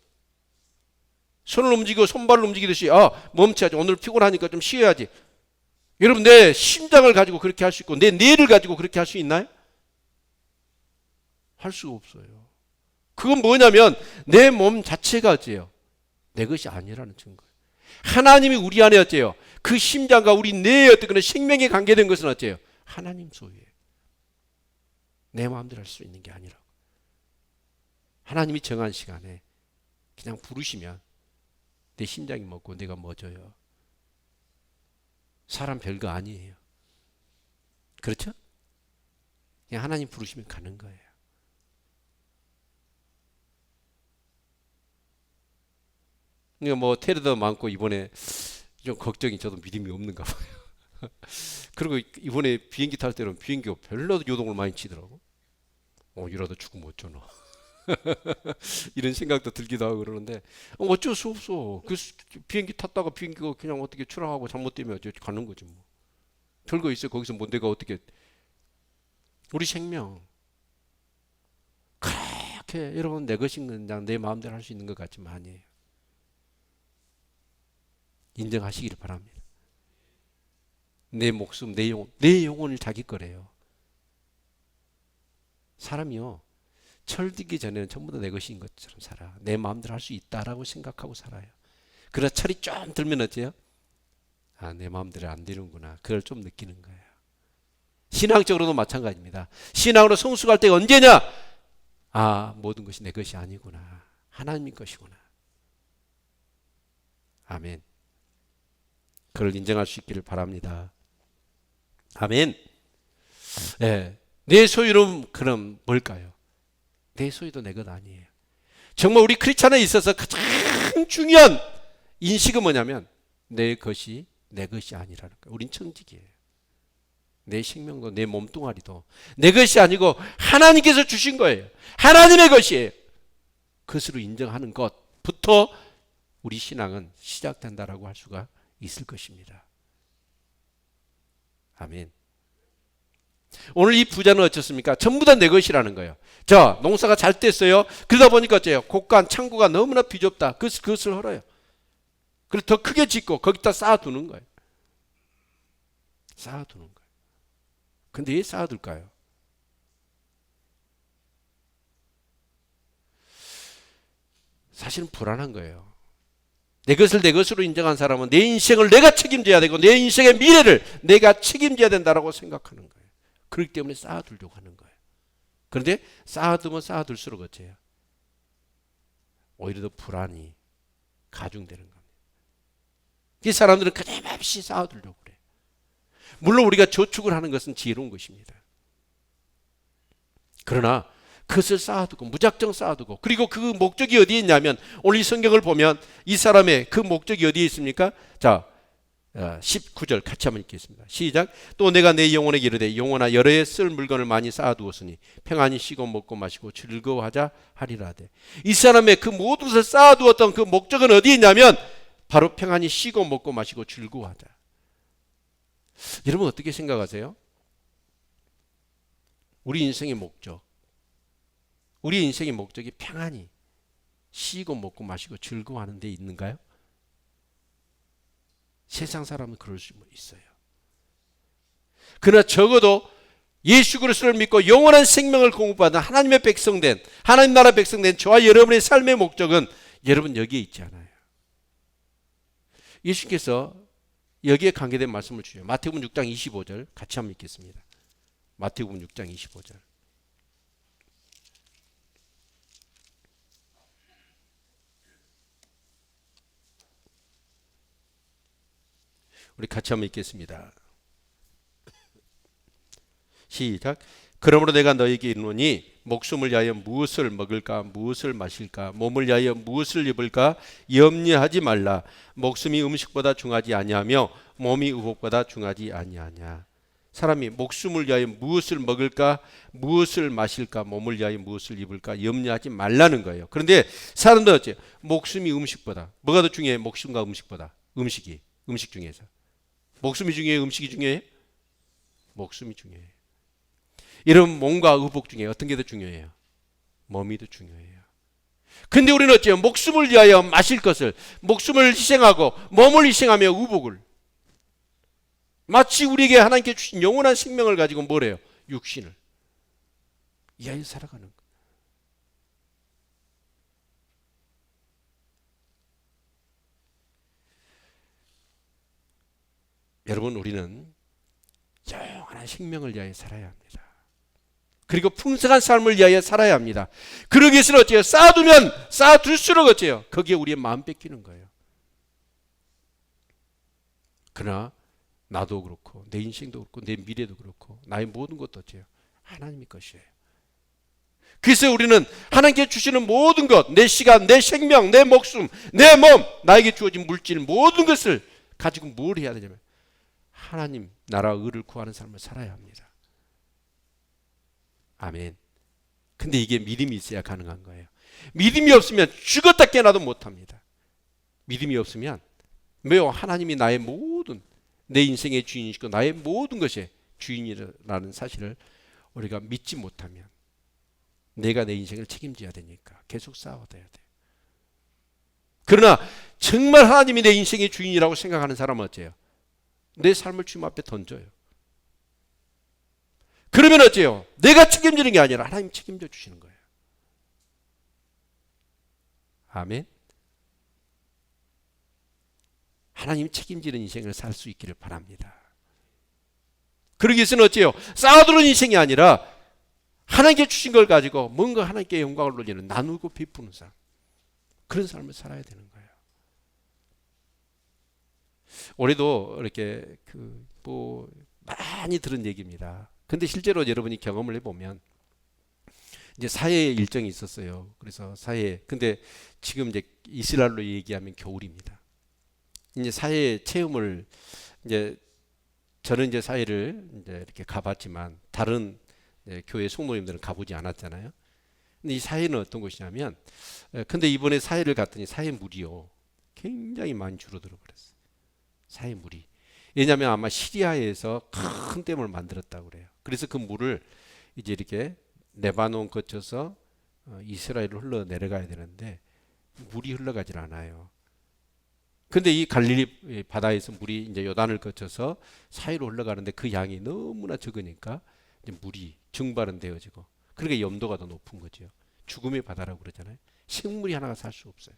손을 움직이고 손발을 움직이듯이 멈춰야지. 오늘 피곤하니까 좀 쉬어야지. 여러분, 내 심장을 가지고 그렇게 할 수 있고 내 뇌를 가지고 그렇게 할 수 있나요? 할 수가 없어요. 그건 뭐냐면 내 몸 자체가 어째요? 내 것이 아니라는 증거예요. 하나님이 우리 안에 어째요? 그 심장과 우리 뇌의 어떤 그런 생명에 관계된 것은 어째요? 하나님 소유예요. 내 마음대로 할 수 있는 게 아니라고. 하나님이 정한 시간에 그냥 부르시면 내 심장이 먹고 내가 멎어요. 사람 별거 아니에요. 그렇죠? 그냥 하나님 부르시면 가는 거예요. 그러니까 뭐 테러도 많고 이번에 좀 걱정이, 저도 믿음이 없는가 봐요. 그리고 이번에 비행기 탈 때는 비행기가 별로 요동을 많이 치더라고. 이러다 죽으면 어쩌나. 이런 생각도 들기도 하고 그러는데 어쩔 수 없어. 그 비행기 탔다가 비행기가 그냥 어떻게 추락하고 잘못되면 가는 거지 뭐. 별거 있어요. 거기서 뭐 내가 어떻게. 우리 생명 그렇게 여러분 내 것인 그냥 내 마음대로 할 수 있는 것 같지만 아니에요. 인정하시기를 바랍니다. 내 목숨, 내 영혼을 자기 거래요. 사람이요, 철들기 전에는 전부 다 내 것인 것처럼 살아. 내 마음대로 할 수 있다라고 생각하고 살아요. 그러나 철이 좀 들면 어째요? 내 마음대로 안 되는구나. 그걸 좀 느끼는 거예요. 신앙적으로도 마찬가지입니다. 신앙으로 성숙할 때가 언제냐? 모든 것이 내 것이 아니구나. 하나님의 것이구나. 아멘. 그걸 인정할 수 있기를 바랍니다. 아멘. 네. 내 소유는 그럼 뭘까요? 내 소유도 내 것 아니에요. 정말 우리 크리스찬에 있어서 가장 중요한 인식은 뭐냐면 내 것이 내 것이 아니라는 거예요. 우린 청직이에요. 내 생명도 내 몸뚱아리도 내 것이 아니고 하나님께서 주신 거예요. 하나님의 것이에요. 그것으로 인정하는 것부터 우리 신앙은 시작된다라고 할 수가 있을 것입니다. 아멘. 오늘 이 부자는 어떻습니까? 전부 다 내 것이라는 거예요. 자, 농사가 잘 됐어요. 그러다 보니까 어째요? 곡간, 창고가 너무나 비좁다. 그것을 헐어요. 그래서 더 크게 짓고 거기다 쌓아두는 거예요. 쌓아두는 거예요. 근데 왜 쌓아둘까요? 사실은 불안한 거예요. 내 것을 내 것으로 인정한 사람은 내 인생을 내가 책임져야 되고 내 인생의 미래를 내가 책임져야 된다고 생각하는 거예요. 그렇기 때문에 쌓아두려고 하는 거예요. 그런데 쌓아두면 쌓아둘수록 어째요? 오히려 더 불안이 가중되는 겁니다. 이 사람들은 끊임없이 쌓아두려고 그래요. 물론 우리가 저축을 하는 것은 지혜로운 것입니다. 그러나 그것을 쌓아두고 무작정 쌓아두고 그리고 그 목적이 어디에 있냐면 오늘 이 성경을 보면 이 사람의 그 목적이 어디에 있습니까? 자, 19절 같이 한번 읽겠습니다. 시작. 또 내가 내 영혼에게 이르되 영혼아 여러 해 쓸 물건을 많이 쌓아두었으니 평안히 쉬고 먹고 마시고 즐거워하자 하리라 하되. 이 사람의 그 모든 것을 쌓아두었던 그 목적은 어디에 있냐면 바로 평안히 쉬고 먹고 마시고 즐거워하자. 여러분 어떻게 생각하세요? 우리 인생의 목적, 우리 인생의 목적이 평안히 쉬고 먹고 마시고 즐거워하는 데 있는가요? 세상 사람은 그럴 수 있어요. 그러나 적어도 예수 그리스도를 믿고 영원한 생명을 공급받은 하나님의 백성된, 하나님 나라 백성된 저와 여러분의 삶의 목적은 여러분 여기에 있지 않아요. 예수께서 여기에 관계된 말씀을 주셔요. 마태복음 6장 25절 같이 한번 읽겠습니다. 마태복음 6장 25절. 우리 같이 한번 읽겠습니다. 시작. 그러므로 내가 너에게 이르노니 목숨을 위하여 무엇을 먹을까 무엇을 마실까 몸을 위하여 무엇을 입을까 염려하지 말라. 목숨이 음식보다 중하지 아니하며 몸이 의복보다 중하지 아니하냐. 사람이 목숨을 위하여 무엇을 먹을까 무엇을 마실까 몸을 위하여 무엇을 입을까 염려하지 말라는 거예요. 그런데 사람들은 어째 목숨이 음식보다 뭐가 더 중요해? 목숨과 음식보다 음식 중에서 목숨이 중요해 음식이 중요해? 목숨이 중요해. 이런 몸과 의복 중에 어떤 게 더 중요해요? 몸이 더 중요해요. 근데 우리는 어째요? 목숨을 위하여 마실 것을 목숨을 희생하고 몸을 희생하며 의복을 마치 우리에게 하나님께 주신 영원한 생명을 가지고 뭐래요? 육신을 이하여 살아가는 것. 여러분 우리는 영원한 생명을 위하여 살아야 합니다. 그리고 풍성한 삶을 위하여 살아야 합니다. 그러기 위해서는 어째요? 쌓아두면 쌓아둘수록 어째요? 거기에 우리의 마음 뺏기는 거예요. 그러나 나도 그렇고 내 인생도 그렇고 내 미래도 그렇고 나의 모든 것도 어째요? 하나님의 것이에요. 그래서 우리는 하나님께 주시는 모든 것, 내 시간, 내 생명, 내 목숨, 내 몸, 나에게 주어진 물질 모든 것을 가지고 뭘 해야 되냐면 하나님 나라 의를 구하는 삶을 살아야 합니다. 아멘. 근데 이게 믿음이 있어야 가능한 거예요. 믿음이 없으면 죽었다 깨어나도 못합니다. 믿음이 없으면 매우 하나님이 나의 모든 내 인생의 주인이시고 나의 모든 것의 주인이라는 사실을 우리가 믿지 못하면 내가 내 인생을 책임져야 되니까 계속 싸워야 돼요. 그러나 정말 하나님이 내 인생의 주인이라고 생각하는 사람은 어째요? 내 삶을 주님 앞에 던져요. 그러면 어째요? 내가 책임지는 게 아니라 하나님 책임져 주시는 거예요. 아멘. 하나님 책임지는 인생을 살 수 있기를 바랍니다. 그러기 위해서는 어째요? 쌓아두는 인생이 아니라 하나님께 주신 걸 가지고 뭔가 하나님께 영광을 돌리는 나누고 베푸는 삶. 그런 삶을 살아야 되는 거예요. 올해도 이렇게 많이 들은 얘기입니다. 근데 실제로 여러분이 경험을 해보면 이제 사회 일정이 있었어요. 그래서 근데 지금 이제 이스라엘로 얘기하면 겨울입니다. 이제 사회 체험을 이제 저는 이제 사회를 이제 이렇게 가봤지만 다른 교회 성도님들은 가보지 않았잖아요. 근데 이 사회는 어떤 곳이냐면, 근데 이번에 사회를 갔더니 사회 물이요 굉장히 많이 줄어들어 버렸어요. 사회 물이. 왜냐하면 아마 시리아에서 큰 댐을 만들었다고 그래요. 그래서 그 물을 이제 이렇게 레바논 거쳐서 이스라엘로 흘러 내려가야 되는데 물이 흘러가질 않아요. 근데 이 갈릴리 바다에서 물이 이제 요단을 거쳐서 사이로 흘러가는데 그 양이 너무나 적으니까 이제 물이 증발은 되어지고 그러니까 염도가 더 높은 거죠. 죽음의 바다라고 그러잖아요. 생물이 하나가 살 수 없어요.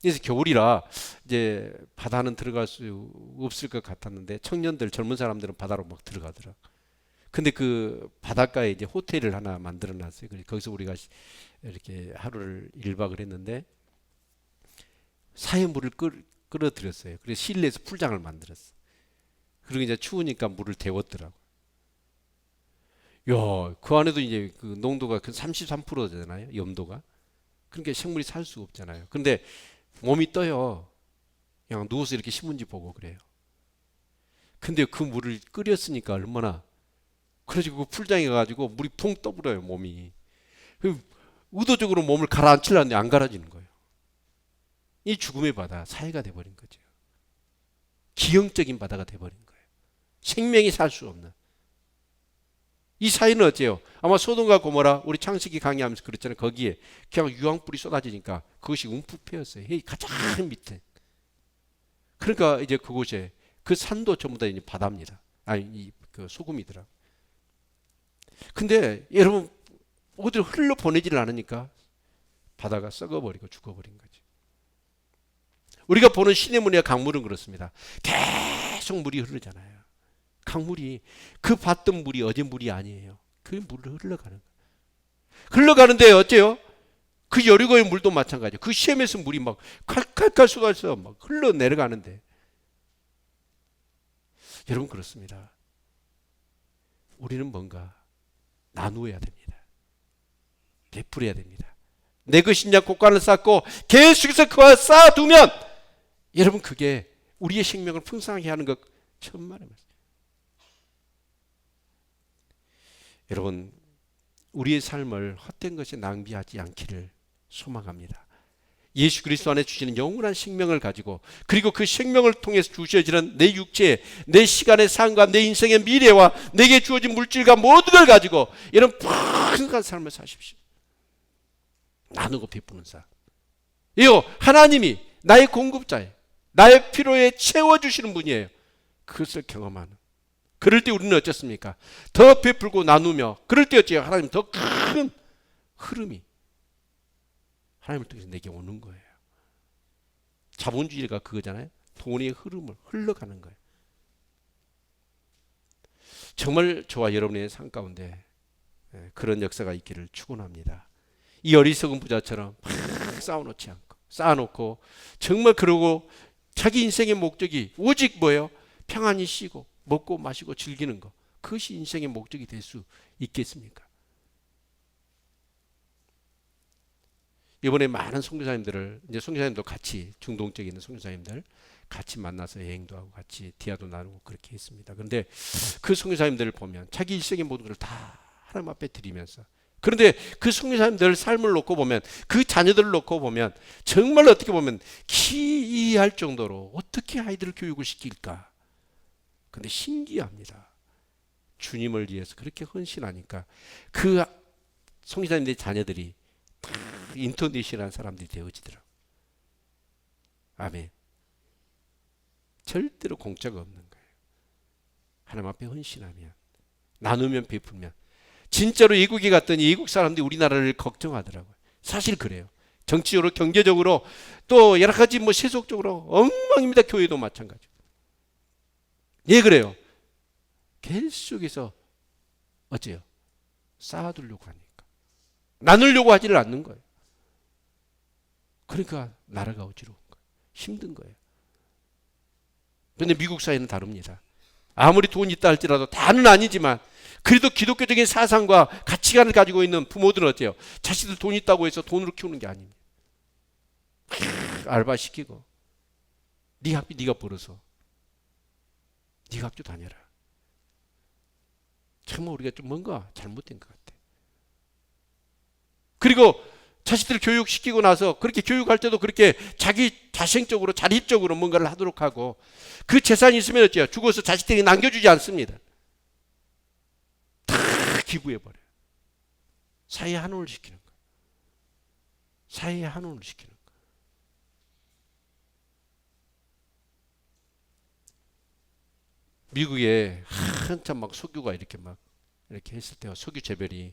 그래서 겨울이라 이제 바다는 들어갈 수 없을 것 같았는데 청년들 젊은 사람들은 바다로 막 들어가더라. 근데 그 바닷가에 이제 호텔을 하나 만들어 놨어요. 그래서 거기서 우리가 이렇게 하루를 1박을 했는데 사해 물을 끌어들였어요. 그래서 실내에서 풀장을 만들었어. 그리고 이제 추우니까 물을 데웠더라고. 야, 그 안에도 이제 그 농도가 33%잖아요. 염도가. 그러니까 생물이 살 수가 없잖아요. 근데 몸이 떠요. 그냥 누워서 이렇게 신문지 보고 그래요. 근데 그 물을 끓였으니까 얼마나 그래가지고 그 풀장에 가가지고 물이 퐁 떠버려요 몸이. 의도적으로 몸을 가라앉히려는데 안 가라지는 거예요. 이 죽음의 바다 사해가 돼버린 거죠. 기형적인 바다가 돼버린 거예요. 생명이 살 수 없는. 이 사이는 어째요? 아마 소돔과 고모라 우리 창세기 강의하면서 그랬잖아요. 거기에 그냥 유황불이 쏟아지니까 그것이 움푹 패였어요. 가장 밑에. 그러니까 이제 그곳에 그 산도 전부 다 이제 바다입니다. 아니 그 소금이더라. 근데 여러분 어디로 흘러 보내지를 않으니까 바다가 썩어버리고 죽어버린 거지. 우리가 보는 시내물이나 강물은 그렇습니다. 계속 물이 흐르잖아요. 강물이 그 봤던 물이 어제 물이 아니에요. 그 물을 흘러가는 거예요. 흘러가는데 어째요? 그 여리고의 물도 마찬가지예요. 그 시엠에서 물이 막 칼칼칼 쏟아져서 막 흘러 내려가는데 여러분 그렇습니다. 우리는 뭔가 나누어야 됩니다. 베풀어야 됩니다. 내 것이냐 곡간을 쌓고 계속해서 그와 쌓아두면 여러분 그게 우리의 생명을 풍성하게 하는 것 천만의 말씀. 여러분 우리의 삶을 헛된 것에 낭비하지 않기를 소망합니다. 예수 그리스도 안에 주시는 영원한 생명을 가지고 그리고 그 생명을 통해서 주셔지는 내 육체, 내 시간의 삶과 내 인생의 미래와 내게 주어진 물질과 모든 걸 가지고 이런 풍성한 삶을 사십시오. 나누고 베푸는 삶. 이거 하나님이 나의 공급자예요. 나의 필요에 채워주시는 분이에요. 그것을 경험하는. 그럴 때 우리는 어떻습니까? 더 베풀고 나누며 그럴 때 어째요? 하나님 더 큰 흐름이 하나님을 통해서 내게 오는 거예요. 자본주의가 그거잖아요. 돈의 흐름을 흘러가는 거예요. 정말 저와 여러분의 삶 가운데 그런 역사가 있기를 축원합니다. 이 어리석은 부자처럼 막 쌓아놓고 정말 그러고 자기 인생의 목적이 오직 뭐예요? 평안히 쉬고 먹고 마시고 즐기는 것. 그것이 인생의 목적이 될 수 있겠습니까? 이번에 많은 선교사님들을 이제 선교사님도 같이 중동쪽에 있는 선교사님들 같이 만나서 여행도 하고 같이 대화도 나누고 그렇게 했습니다. 그런데 그 선교사님들을 보면 자기 일생의 모든 걸 다 하나님 앞에 드리면서 그런데 그 선교사님들 삶을 놓고 보면 그 자녀들을 놓고 보면 정말 어떻게 보면 기이할 정도로 어떻게 아이들을 교육을 시킬까? 근데 신기합니다. 주님을 위해서 그렇게 헌신하니까 그 선교사님들의 자녀들이 인터넷이라는 사람들이 되어지더라고요. 아멘. 절대로 공짜가 없는 거예요. 하나님 앞에 헌신하면 나누면 베풀면 진짜로 외국에 갔더니 외국 사람들이 우리나라를 걱정하더라고요. 사실 그래요. 정치적으로 경제적으로 또 여러 가지 뭐 세속적으로 엉망입니다. 교회도 마찬가지. 예 그래요. 계속해서 어째요? 쌓아두려고 하니까 나누려고 하지를 않는 거예요. 그러니까 나라가 어지러운 거예요. 힘든 거예요. 그런데 미국 사회는 다릅니다. 아무리 돈이 있다 할지라도 다는 아니지만 그래도 기독교적인 사상과 가치관을 가지고 있는 부모들은 어때요? 자식들 돈 있다고 해서 돈으로 키우는 게 아닙니다. 알바 시키고 네 학비 네가 벌어서 네가 학교 다녀라. 정말 우리가 좀 뭔가 잘못된 것 같아. 그리고 자식들 교육시키고 나서 그렇게 교육할 때도 그렇게 자기 자생적으로 자립적으로 뭔가를 하도록 하고 그 재산이 있으면 어째요? 죽어서 자식들이 남겨주지 않습니다. 다 기부해버려요. 사회에 한원을 시키는 거예요. 사회에 한원을 시키는 거예요. 미국에 한참 막 석유가 이렇게 했을 때가 석유 재벌이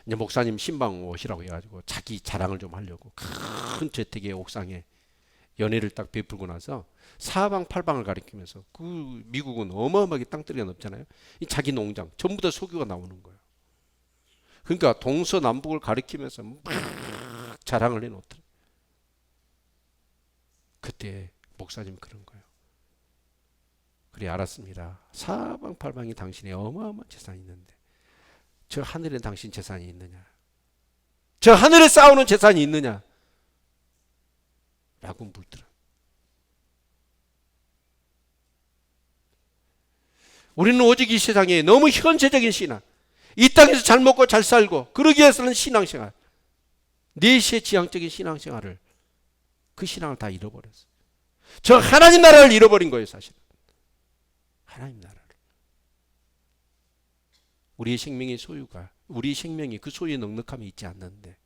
이제 목사님 신방 오시라고 해가지고 자기 자랑을 좀 하려고 큰 재택의 옥상에 연회를 딱 베풀고 나서 사방팔방을 가리키면서 그 미국은 어마어마하게 땅덩이가 넓잖아요. 이 자기 농장 전부 다 석유가 나오는 거예요. 그러니까 동서남북을 가리키면서 막 자랑을 해놓더라. 그때 목사님 그런 거예요. 그래 알았습니다. 사방팔방이 당신의 어마어마한 재산이 있는데 저 하늘에 당신 재산이 있느냐? 저 하늘에 쌓아오는 재산이 있느냐? 라고 묻더라. 우리는 오직 이 세상에 너무 현세적인 신앙, 이 땅에서 잘 먹고 잘 살고 그러기 위해서는 신앙생활, 내시의 지향적인 신앙생활을 그 신앙을 다 잃어버렸어요. 저 하나님 나라를 잃어버린 거예요. 사실은 하나님 나라를. 우리의 생명의 소유가, 우리의 생명이 그 소유의 넉넉함이 있지 않는데,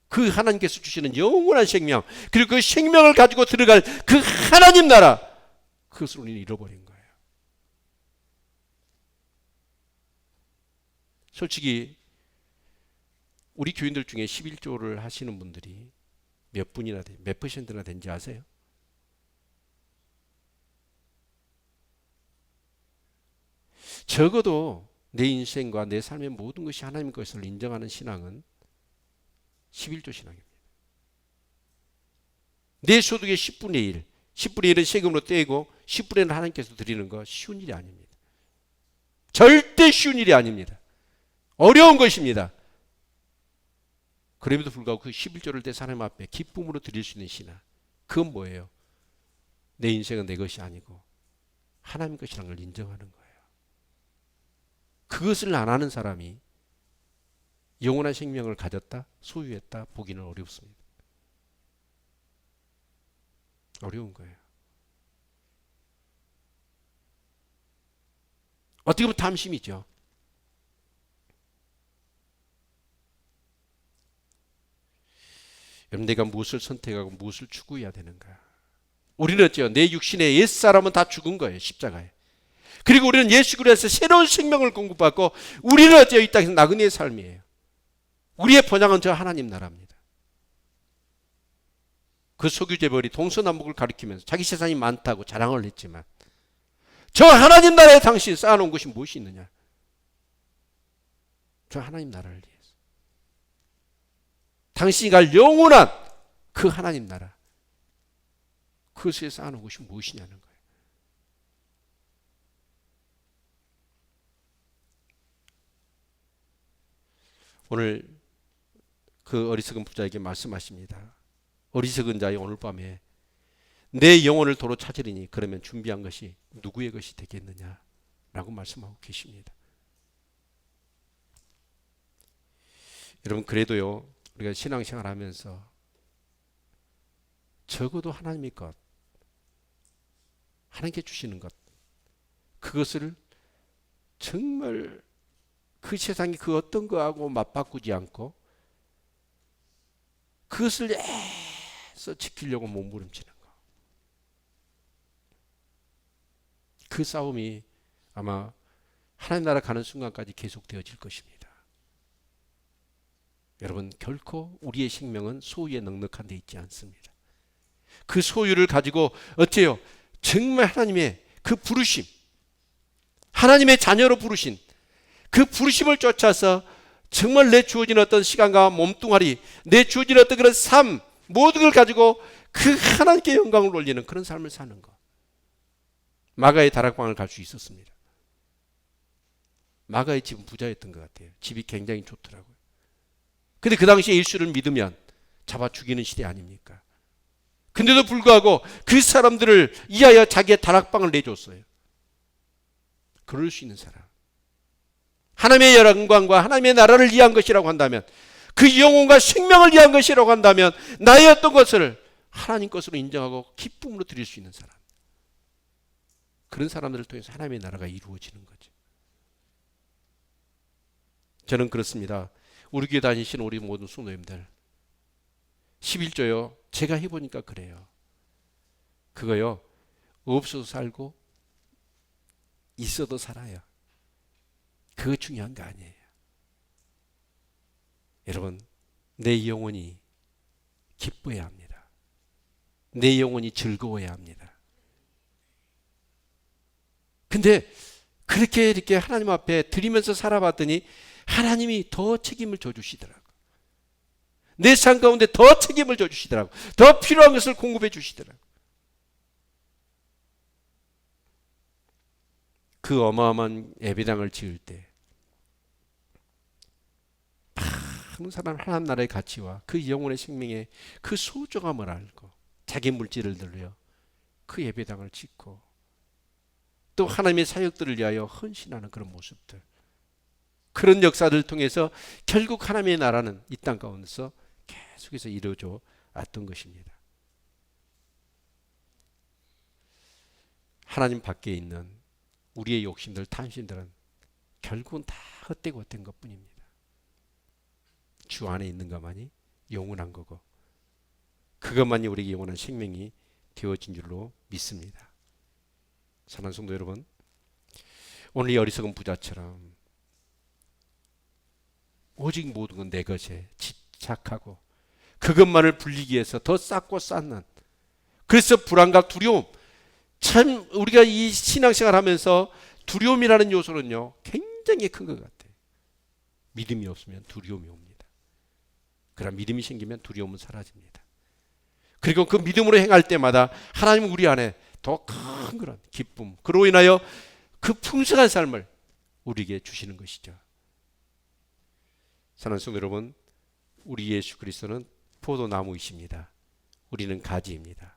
그 하나님께서 주시는 영원한 생명, 그리고 그 생명을 가지고 들어갈 그 하나님 나라, 그것을 우리는 잃어버린 거예요. 솔직히 우리 교인들 중에 11조를 하시는 분들이 몇 퍼센트나 된지 아세요? 적어도 내 인생과 내 삶의 모든 것이 하나님 것을 인정하는 신앙은 11조 신앙입니다. 내 소득의 10분의 1, 10분의 1은 세금으로 떼고 10분의 1은 하나님께서 드리는 거 쉬운 일이 아닙니다. 절대 쉬운 일이 아닙니다. 어려운 것입니다. 그럼에도 불구하고 그 11조를 떼서 하나님 앞에 기쁨으로 드릴 수 있는 신앙, 그건 뭐예요? 내 인생은 내 것이 아니고 하나님 것이라는 걸 인정하는 거예요. 그것을 안 하는 사람이 영원한 생명을 가졌다, 소유했다 보기는 어렵습니다. 어려운 거예요. 어떻게 보면 탐심이죠. 여러분, 내가 무엇을 선택하고 무엇을 추구해야 되는가? 우리는 어째요? 내 육신의 옛사람은 다 죽은 거예요, 십자가에. 그리고 우리는 예수 그리스도에서 새로운 생명을 공급받고, 우리는 어째요? 이 땅에서 나그네의 삶이에요. 우리의 본향은 저 하나님 나라입니다. 그 소규제벌이 동서남북을 가리키면서 자기 재산이 많다고 자랑을 했지만, 저 하나님 나라에 당신이 쌓아놓은 것이 무엇이 있느냐? 저 하나님 나라를 위해서. 당신이 갈 영원한 그 하나님 나라, 그것에 쌓아놓은 것이 무엇이냐는 거예요. 오늘 그 어리석은 부자에게 말씀하십니다. 어리석은 자여, 오늘 밤에 내 영혼을 도로 찾으리니 그러면 준비한 것이 누구의 것이 되겠느냐 라고 말씀하고 계십니다. 여러분, 그래도요, 우리가 신앙생활 하면서 적어도 하나님의 것, 하나님께 주시는 것, 그것을 정말 그 세상이 그 어떤 거하고 맞바꾸지 않고 그것을 애써 지키려고 몸부림치는 거. 그 싸움이 아마 하나님 나라 가는 순간까지 계속되어질 것입니다. 여러분, 결코 우리의 생명은 소유에 넉넉한 데 있지 않습니다. 그 소유를 가지고 어때요? 정말 하나님의 그 부르심, 하나님의 자녀로 부르신 그 부르심을 쫓아서 정말 내 주어진 어떤 시간과 몸뚱아리, 내 주어진 어떤 그런 삶, 모든 걸 가지고 그 하나님께 영광을 올리는 그런 삶을 사는 것. 마가의 다락방을 갈 수 있었습니다. 마가의 집은 부자였던 것 같아요. 집이 굉장히 좋더라고요. 근데 그 당시에 예수를 믿으면 잡아 죽이는 시대 아닙니까? 근데도 불구하고 그 사람들을 위하여 자기의 다락방을 내줬어요. 그럴 수 있는 사람. 하나님의 영광과 하나님의 나라를 위한 것이라고 한다면, 그 영혼과 생명을 위한 것이라고 한다면, 나의 어떤 것을 하나님 것으로 인정하고 기쁨으로 드릴 수 있는 사람. 그런 사람들을 통해서 하나님의 나라가 이루어지는 거죠. 저는 그렇습니다. 우리 교회 다니시는 우리 모든 성도님들, 11조요, 제가 해보니까 그래요. 그거요, 없어도 살고 있어도 살아요. 그거 중요한 거 아니에요. 여러분, 내 영혼이 기뻐해야 합니다. 내 영혼이 즐거워야 합니다. 근데 그렇게 이렇게 하나님 앞에 드리면서 살아봤더니 하나님이 더 책임을 져주시더라고요. 내 삶 가운데 더 책임을 져주시더라고요. 더 필요한 것을 공급해 주시더라고요. 그 어마어마한 예배당을 지을 때 많은 사람 하나님 나라의 가치와 그 영혼의 생명의 그 소중함을 알고 자기 물질을 들여 그 예배당을 짓고 또 하나님의 사역들을 위하여 헌신하는 그런 모습들, 그런 역사들을 통해서 결국 하나님의 나라는 이 땅 가운데서 계속해서 이루어져 왔던 것입니다. 하나님 밖에 있는 우리의 욕심들, 탐심들은 결국은 다 헛되고 헛된 것뿐입니다. 주 안에 있는 것만이 영원한 거고 그것만이 우리에게 영원한 생명이 되어진 줄로 믿습니다. 사랑하는 성도 여러분, 오늘 이 어리석은 부자처럼 오직 모든 건 내 것에 집착하고 그것만을 불리기 위해서 더 쌓고 쌓는, 그래서 불안과 두려움, 참 우리가 이 신앙생활 하면서 두려움이라는 요소는요 굉장히 큰 것 같아요. 믿음이 없으면 두려움이 옵니다. 그러나 믿음이 생기면 두려움은 사라집니다. 그리고 그 믿음으로 행할 때마다 하나님은 우리 안에 더 큰 그런 기쁨, 그로 인하여 그 풍성한 삶을 우리에게 주시는 것이죠. 사랑하는 성도 여러분, 우리 예수 그리스도는 포도나무이십니다. 우리는 가지입니다.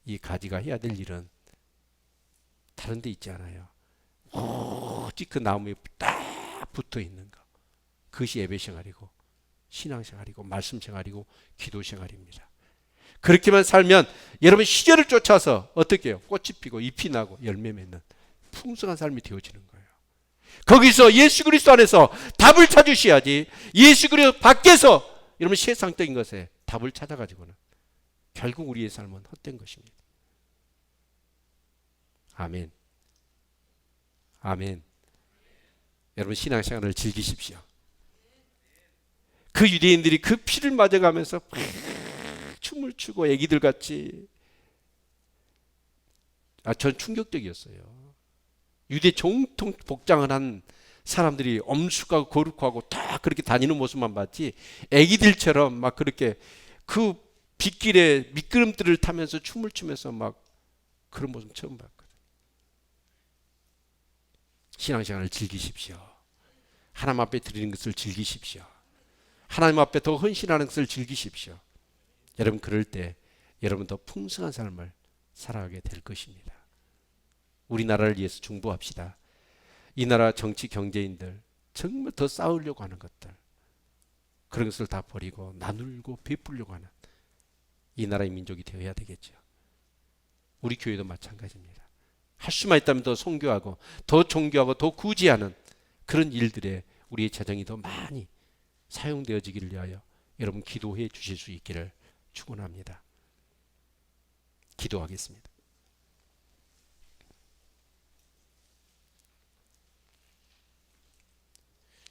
이 가지가 해야 될 일은 다른 데 있지 않아요. 오직 그 나무에 딱 붙어 있는 것, 그것이 예배 생활이고 신앙 생활이고 말씀 생활이고 기도 생활입니다. 그렇게만 살면 여러분 시절을 쫓아서 어떻게 해요? 꽃이 피고 잎이 나고 열매 맺는 풍성한 삶이 되어지는 거예요. 거기서 예수 그리스도 안에서 답을 찾으셔야지, 예수 그리스도 밖에서 여러분 세상적인 것에 답을 찾아가지고는 결국 우리의 삶은 헛된 것입니다. 아멘. 아멘. 여러분 신앙생활을 즐기십시오. 그 유대인들이 그 피를 맞아가면서 춤을 추고 애기들 같이, 전 충격적이었어요. 유대 정통 복장을 한 사람들이 엄숙하고 거룩하고 다 그렇게 다니는 모습만 봤지, 애기들처럼 막 그렇게 그 빗길에 미끄럼틀을 타면서 춤을 추면서 막 그런 모습 처음 봤거든요. 신앙생활을 즐기십시오. 하나님 앞에 드리는 것을 즐기십시오. 하나님 앞에 더 헌신하는 것을 즐기십시오. 여러분 그럴 때 여러분 더 풍성한 삶을 살아가게 될 것입니다. 우리나라를 위해서 중보합시다. 이 나라 정치 경제인들 정말 더 싸우려고 하는 것들, 그런 것을 다 버리고 나누고 베풀려고 하는 이 나라의 민족이 되어야 되겠죠. 우리 교회도 마찬가지입니다. 할 수만 있다면 더 선교하고 더 종교하고 더 구제하는 그런 일들에 우리의 재정이 더 많이 사용되어지기를 위하여 여러분 기도해 주실 수 있기를 축원합니다. 기도하겠습니다.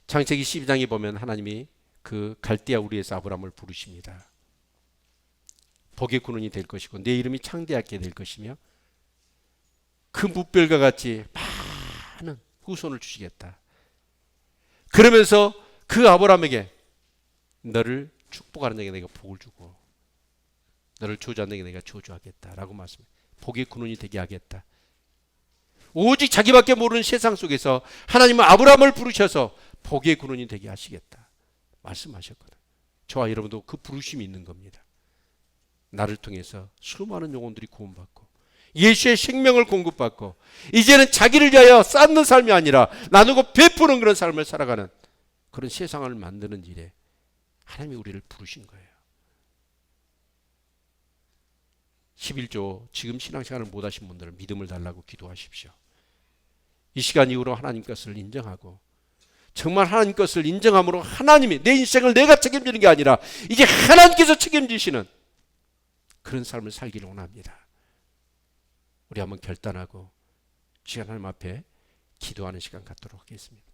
창세기 12장에 보면 하나님이 그 갈대아 우리에서 아브라함을 부르십니다. 복의 근원이 될 것이고 내 이름이 창대하게 될 것이며 그 뭇별과 같이 많은 후손을 주시겠다. 그러면서 그 아브라함에게 너를 축복하는 자에게 내가 복을 주고 너를 저주하는 자에게 내가 저주하겠다라고 말씀해요. 복의 근원이 되게 하겠다. 오직 자기밖에 모르는 세상 속에서 하나님은 아브라함을 부르셔서 복의 근원이 되게 하시겠다 말씀하셨거든. 저와 여러분도 그 부르심이 있는 겁니다. 나를 통해서 수많은 영혼들이 구원받고 예수의 생명을 공급받고 이제는 자기를 위하여 쌓는 삶이 아니라 나누고 베푸는 그런 삶을 살아가는 그런 세상을 만드는 일에 하나님이 우리를 부르신 거예요. 11조 지금 신앙생활을 못하신 분들은 믿음을 달라고 기도하십시오. 이 시간 이후로 하나님 것을 인정하고 정말 하나님 것을 인정함으로 하나님이 내 인생을 내가 책임지는 게 아니라 이제 하나님께서 책임지시는 그런 삶을 살기를 원합니다. 우리 한번 결단하고 시간 하나님 앞에 기도하는 시간 갖도록 하겠습니다.